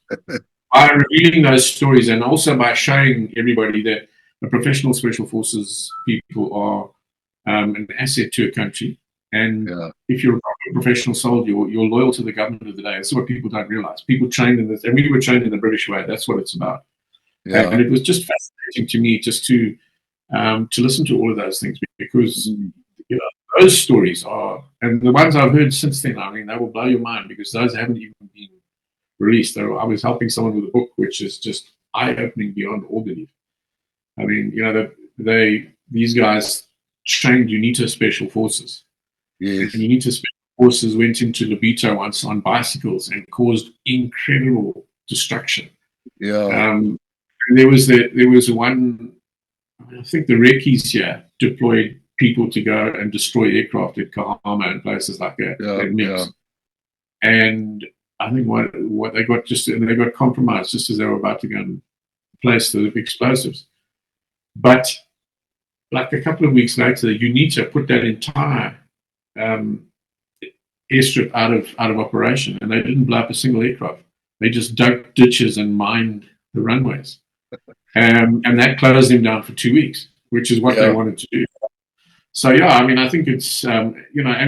S2: by revealing those stories and also by showing everybody that the professional special forces people are an asset to a country. And if you're a professional soldier, you're loyal to the government of the day. That's what people don't realize. People trained in this, and we were trained in the British way. That's what it's about. Yeah. And it was just fascinating to me just to listen to all of those things, because those stories are, and the ones I've heard since then, I mean, they will blow your mind, because those haven't even been released. I was helping someone with a book which is just eye-opening beyond all belief. I mean, these guys trained UNITA special forces.
S1: Yes.
S2: And UNITA special forces went into Lobito once on bicycles and caused incredible destruction.
S1: Yeah.
S2: And there was one, I think the Rekis here deployed people to go and destroy aircraft at Kahama and places like that.
S1: Yeah.
S2: And I think what they got compromised just as they were about to go and place the explosives. But like a couple of weeks later, UNITA put that entire airstrip out of operation, and they didn't blow up a single aircraft. They just dug ditches and mined the runways. And that closed them down for 2 weeks, which is what they wanted to do. So, I mean, I think it's, and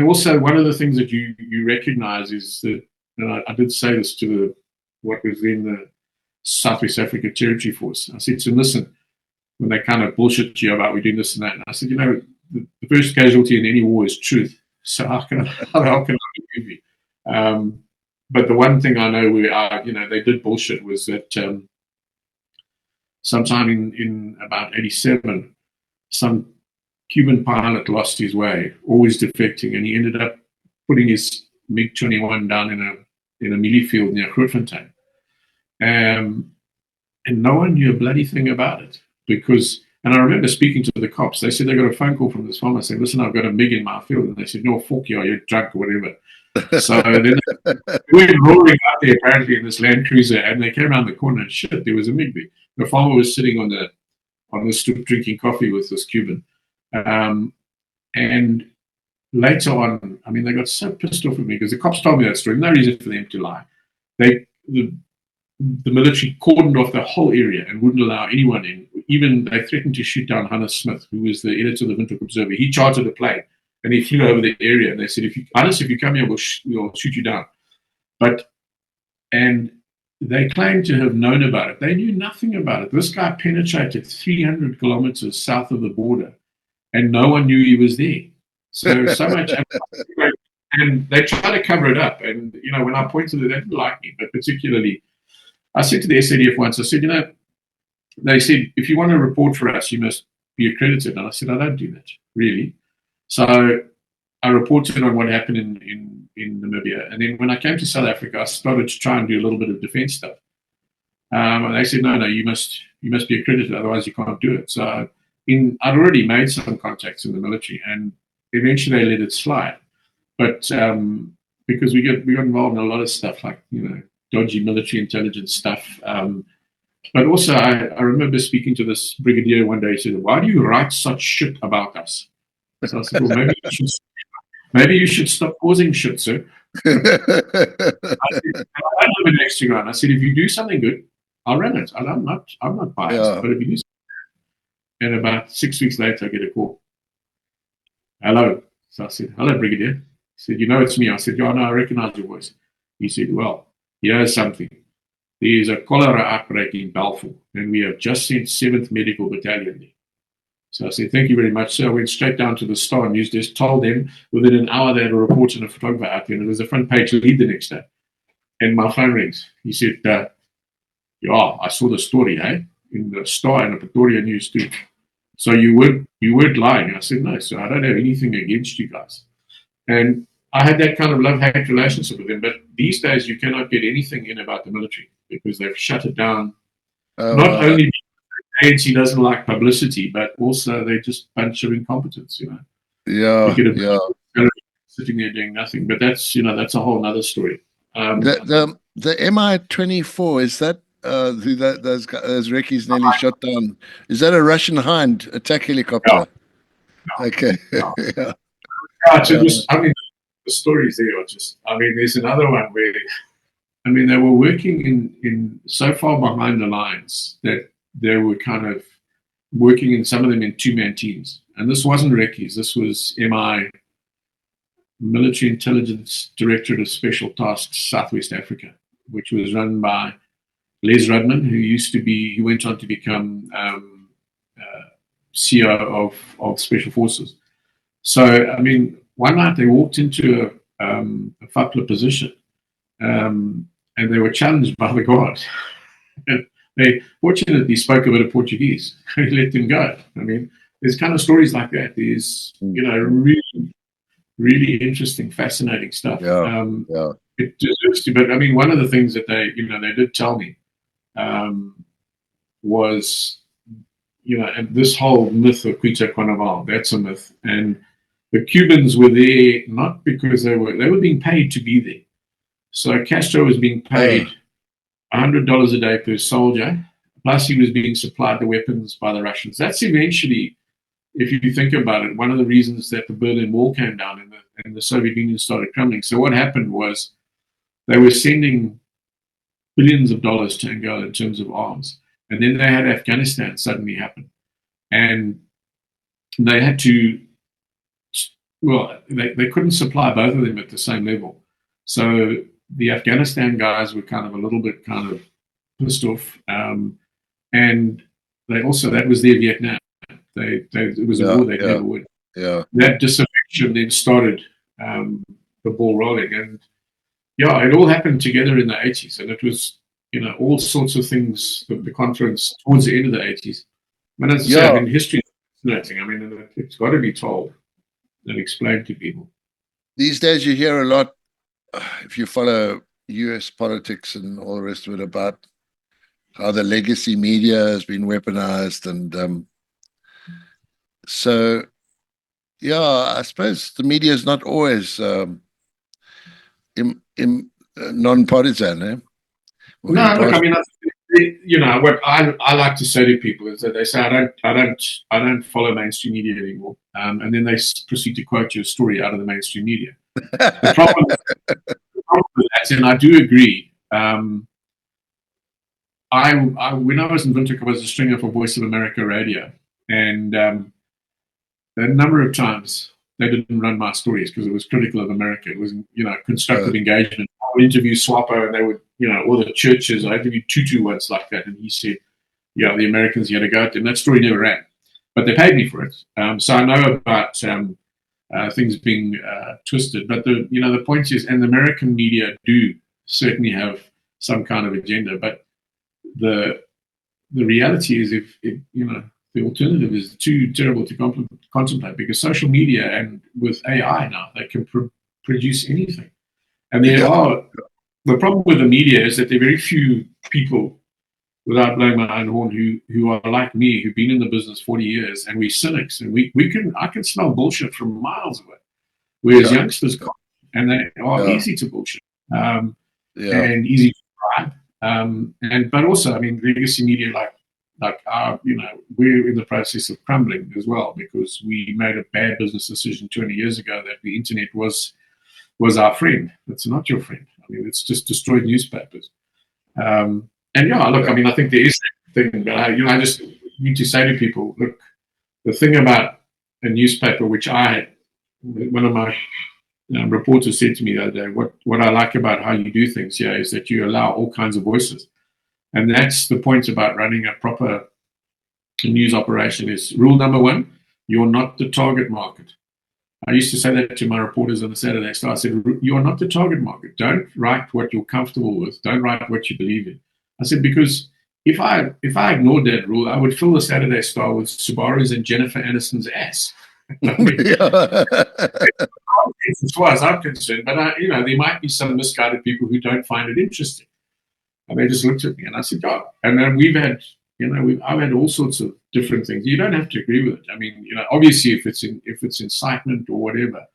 S2: also one of the things that you recognize is that, I did say this to what was then the Southwest Africa Territory Force. I said to them, listen, when they kind of bullshit you about we're doing this and that, and I said, the first casualty in any war is truth. So how can I believe you? But the one thing I know they did bullshit was that sometime in about 87, some Cuban pilot lost his way, always defecting, and he ended up putting his MiG-21 down in a mealie field near Grootfontein. And no one knew a bloody thing about it and I remember speaking to the cops. They said they got a phone call from this farmer saying, "Listen, I've got a MiG in my field." And they said, "No, fuck you, you're drunk or whatever." So then we went roaring out there apparently in this Land Cruiser, and they came around the corner and shit, there was a MiG there. The farmer was sitting on the stoop drinking coffee with this Cuban. And later on, I mean, they got so pissed off at me because the cops told me that story. No reason for them to lie. The military cordoned off the whole area and wouldn't allow anyone in. Even they threatened to shoot down Hannes Smith, who was the editor of the Windhoek Observer. He chartered a plane and he flew over the area. And they said, if you come here, we'll shoot you down. And they claimed to have known about it. They knew nothing about it. This guy penetrated 300 kilometers south of the border, and no one knew he was there. So much. And they tried to cover it up. And, when I pointed it, they didn't like me, but particularly, I said to the SADF once, I said, they said, if you want to report for us, you must be accredited. And I said, I don't do that, really. So I reported on what happened in Namibia. And then when I came to South Africa, I started to try and do a little bit of defense stuff. And they said, no, you must be accredited, otherwise you can't do it. So I'd already made some contacts in the military, and eventually they let it slide. But because we got involved in a lot of stuff like, dodgy military intelligence stuff. But also, I remember speaking to this brigadier one day. He said, "Why do you write such shit about us?" So I said, "Well, maybe you should stop causing shit, sir." I live in next to you, and I said, "If you do something good, I'll run it. And I'm not biased, but if you do something." And about 6 weeks later, I get a call. "Hello." So I said, "Hello, brigadier." He said, "It's me." I said, "Yeah, no, I recognize your voice." He said, "Well, here's something. There is a cholera outbreak in Balfour, and we have just sent 7th Medical Battalion there." So I said, "Thank you very much, sir." I went straight down to the Star News Desk, told them within an hour they had a reporter and a photographer out there, and it was a front page lead the next day. And my phone rings. He said, "Yeah, I saw the story, in the Star and the Pretoria News too. So you weren't lying." I said, "No, sir, I don't have anything against you guys." And I had that kind of love-hate relationship with them. But these days, you cannot get anything in about the military because they've shut it down. Not only because the ANC doesn't like publicity, but also they're just a bunch of incompetents,
S1: Yeah,
S2: you get sitting there doing nothing. But that's a whole other story.
S1: The Mi-24, is that who those recce's nearly shot down? Is that a Russian Hind attack helicopter?
S2: No.
S1: Okay.
S2: No.
S1: Yeah.
S2: The stories there are just, there's another one where, they were working in so far behind the lines that they were kind of working in some of them in two-man teams. And this wasn't recce's, this was MI, Military Intelligence Directorate of Special Tasks, Southwest Africa, which was run by Les Rudman, who went on to become CEO of Special Forces. So, one night they walked into a FAPLA position, and they were challenged by the guard. And they fortunately spoke a bit of Portuguese. They let them go. There's kind of stories like that. There's, really, really interesting, fascinating stuff. It deserves to. But one of the things that they did tell me was, and this whole myth of Quito Carnaval, that's a myth, and the Cubans were there not because they were being paid to be there. So Castro was being paid $100 a day per soldier, plus he was being supplied the weapons by the Russians. That's eventually, if you think about it, one of the reasons that the Berlin Wall came down and the Soviet Union started crumbling. So what happened was they were sending billions of dollars to Angola in terms of arms. And then they had Afghanistan suddenly happen. And they had to, they couldn't supply both of them at the same level. So the Afghanistan guys were kind of a little bit pissed off. And they also, that was their Vietnam. It was a war they never would.
S1: Yeah.
S2: That disaffection then started the ball rolling. And it all happened together in the 80s. And it was all sorts of things, the conference towards the end of the 80s. And as I say,
S1: Yeah.
S2: I mean, history is fascinating. I mean, it's got to be told and explained to people.
S1: These days you hear a lot, if you follow US politics and all the rest of it, about how the legacy media has been weaponized. And so, yeah, I suppose the media is not always non-partisan, eh? Or
S2: No, look, I
S1: impartial.
S2: mean, what I like to say to people is that they say I don't follow mainstream media anymore, and then they proceed to quote your story out of the mainstream media. The problem with that, and I do agree. When I was in Windhoek, I was a stringer for Voice of America Radio, and a number of times they didn't run my stories because it was critical of America. It was, constructive engagement. I would interview Swappo, and they would, all the churches. I interviewed Tutu once like that, and he said, "Yeah, the Americans had a go at them." That story never ran, but they paid me for it. So I know about things being twisted. But the point is, and the American media do certainly have some kind of agenda, but the reality is, if the alternative is too terrible to contemplate, because social media and with AI now, they can produce anything. And the problem with the media is that there are very few people, without blowing my own horn, who are like me, who've been in the business 40 years, and we're cynics, and I can smell bullshit from miles away, whereas youngsters can't, and they are easy to bullshit, and easy to bribe. But also, I mean, legacy media like our, we're in the process of crumbling as well, because we made a bad business decision 20 years ago that the internet was our friend. It's not your friend. I mean, it's just destroyed newspapers. I mean, I think there is that thing, but I just need to say to people, look, the thing about a newspaper, which one of my reporters said to me the other day, what I like about how you do things here is that you allow all kinds of voices. And that's the point about running a proper news operation. Is rule number one, you're not the target market. I used to say that to my reporters on the Saturday Star. I said, you're not the target market. Don't write what you're comfortable with. Don't write what you believe in. I said, because if I ignored that rule, I would fill the Saturday Star with Subaru's and Jennifer Aniston's ass. As far as I'm concerned, but there might be some misguided people who don't find it interesting, and they just looked at me, and I said, "Oh." And then I've had all sorts of different things. You don't have to agree with it. I mean, obviously, if it's incitement or whatever,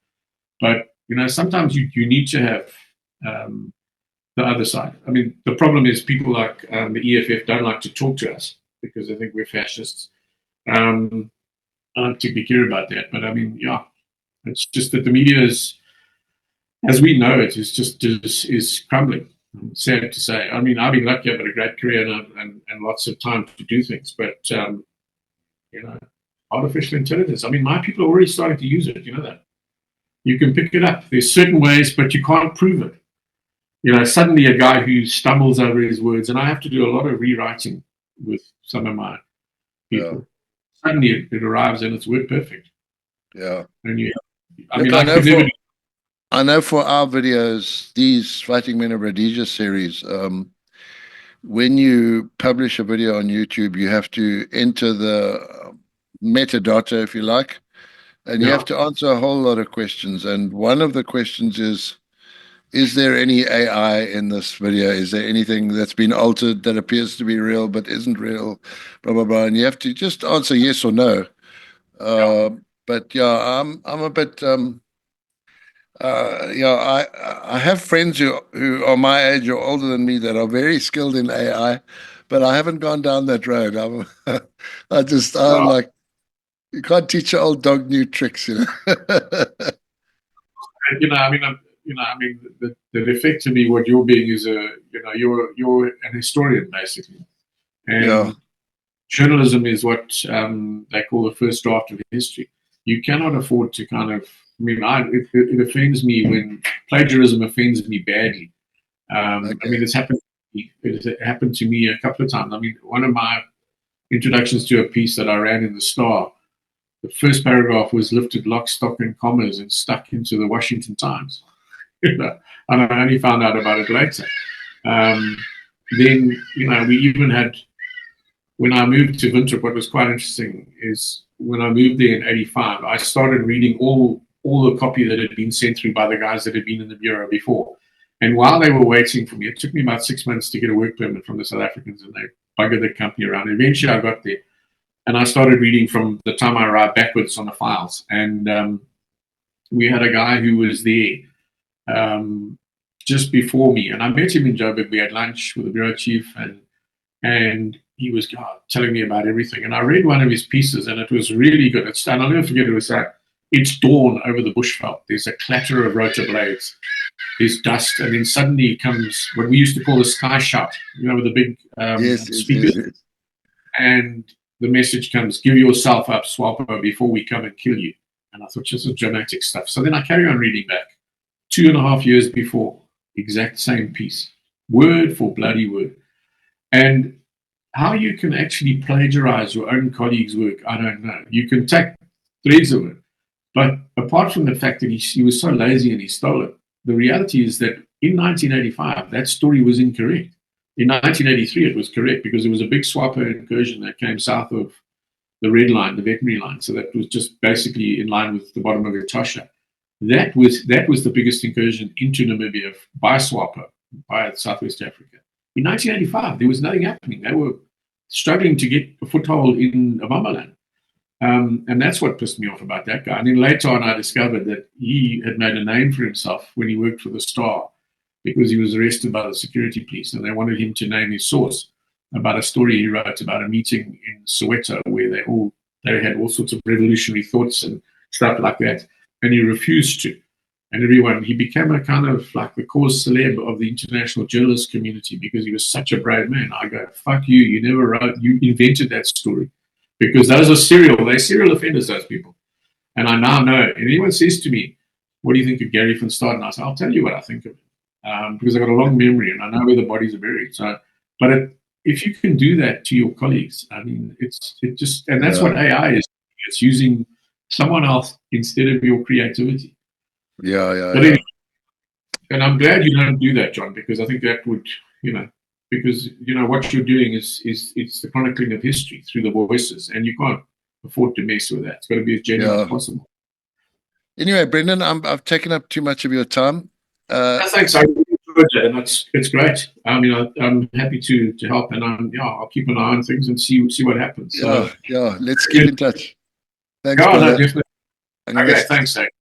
S2: but sometimes you need to have the other side. I mean, the problem is people like the EFF don't like to talk to us because they think we're fascists. I don't particularly care about that, but I mean, it's just that the media as we know it, is crumbling. Sad to say. I mean, I've been lucky. I've had a great career and lots of time to do things, but artificial intelligence. I mean, my people are already starting to use it. You know that. You can pick it up. There's certain ways, but you can't prove it. Suddenly a guy who stumbles over his words, and I have to do a lot of rewriting with some of my people. Suddenly it arrives and it's word perfect.
S1: Yeah.
S2: And
S1: I know for our videos, these Fighting Men of Rhodesia series, when you publish a video on YouTube, you have to enter the metadata, if you like, and you have to answer a whole lot of questions. And one of the questions is there any AI in this video? Is there anything that's been altered that appears to be real but isn't real? Blah, blah, blah. And you have to just answer yes or no. But I'm a bit... I have friends who are my age or older than me that are very skilled in AI, but I haven't gone down that road. I'm like, you can't teach an old dog new tricks,
S2: The effect to me, what you're being is you're an historian basically, and journalism is what they call the first draft of history. You cannot afford to kind of. I mean, it offends me when plagiarism offends me badly. I mean, it's happened. It happened to me a couple of times. I mean, one of my introductions to a piece that I ran in the Star, the first paragraph was lifted lock, stock, and commas and stuck into the Washington Times. And I only found out about it later. then, we even had, when I moved to Winthrop, what was quite interesting is when I moved there in 85, I started reading all the copy that had been sent through by the guys that had been in the bureau before. And while they were waiting for me, it took me about 6 months to get a work permit from the South Africans, and they buggered the company around. Eventually, I got there, and I started reading from the time I arrived backwards on the files. And we had a guy who was there just before me, and I met him in Joburg. We had lunch with the bureau chief, and he was telling me about everything. And I read one of his pieces, and it was really good. And I'll never forget, it was that it's dawn over the bushveld. There's a clatter of rotor blades. There's dust, and then suddenly comes what we used to call the sky shout, with the big speakers. Yes. And the message comes, give yourself up, Swapo, before we come and kill you. And I thought, this is dramatic stuff. So then I carry on reading back. 2.5 years before, exact same piece, word for bloody word. And how you can actually plagiarize your own colleague's work, I don't know. You can take threads of it. But apart from the fact that he was so lazy and he stole it, the reality is that in 1985, that story was incorrect. In 1983, it was correct because there was a big Swapo incursion that came south of the red line, the veterinary line. So that was just basically in line with the bottom of Etosha. That was the biggest incursion into Namibia by Swapo, by Southwest Africa. In 1985, there was nothing happening. They were struggling to get a foothold in Abambaland. And that's what pissed me off about that guy. And then later on, I discovered that he had made a name for himself when he worked for the Star, because he was arrested by the security police, and they wanted him to name his source about a story he wrote about a meeting in Soweto where they had all sorts of revolutionary thoughts and stuff like that, and he refused to. And he became a kind of like the cause celeb of the international journalist community because he was such a brave man. I go, fuck you, you never wrote, you invented that story. Because they're serial offenders, those people. And I now know, and anyone says to me, what do you think of Gary van Staden? I say, I'll tell you what I think of him. Because I've got a long memory and I know where the bodies are buried. So, but if you can do that to your colleagues, I mean, and that's what AI is. It's using someone else instead of your creativity. Anyway, and I'm glad you don't do that, John, because I think that would, because what you're doing is it's the chronicling of history through the voices, and you can't afford to mess with that. It's got to be as genuine as possible.
S1: Anyway, Brendan, I've taken up too much of your time.
S2: Thanks. I really enjoyed it, and it's great. I mean, I'm happy to help, and I'll keep an eye on things and see what happens.
S1: Let's keep in touch. Thanks.
S2: No, definitely. Okay, thanks, Zach.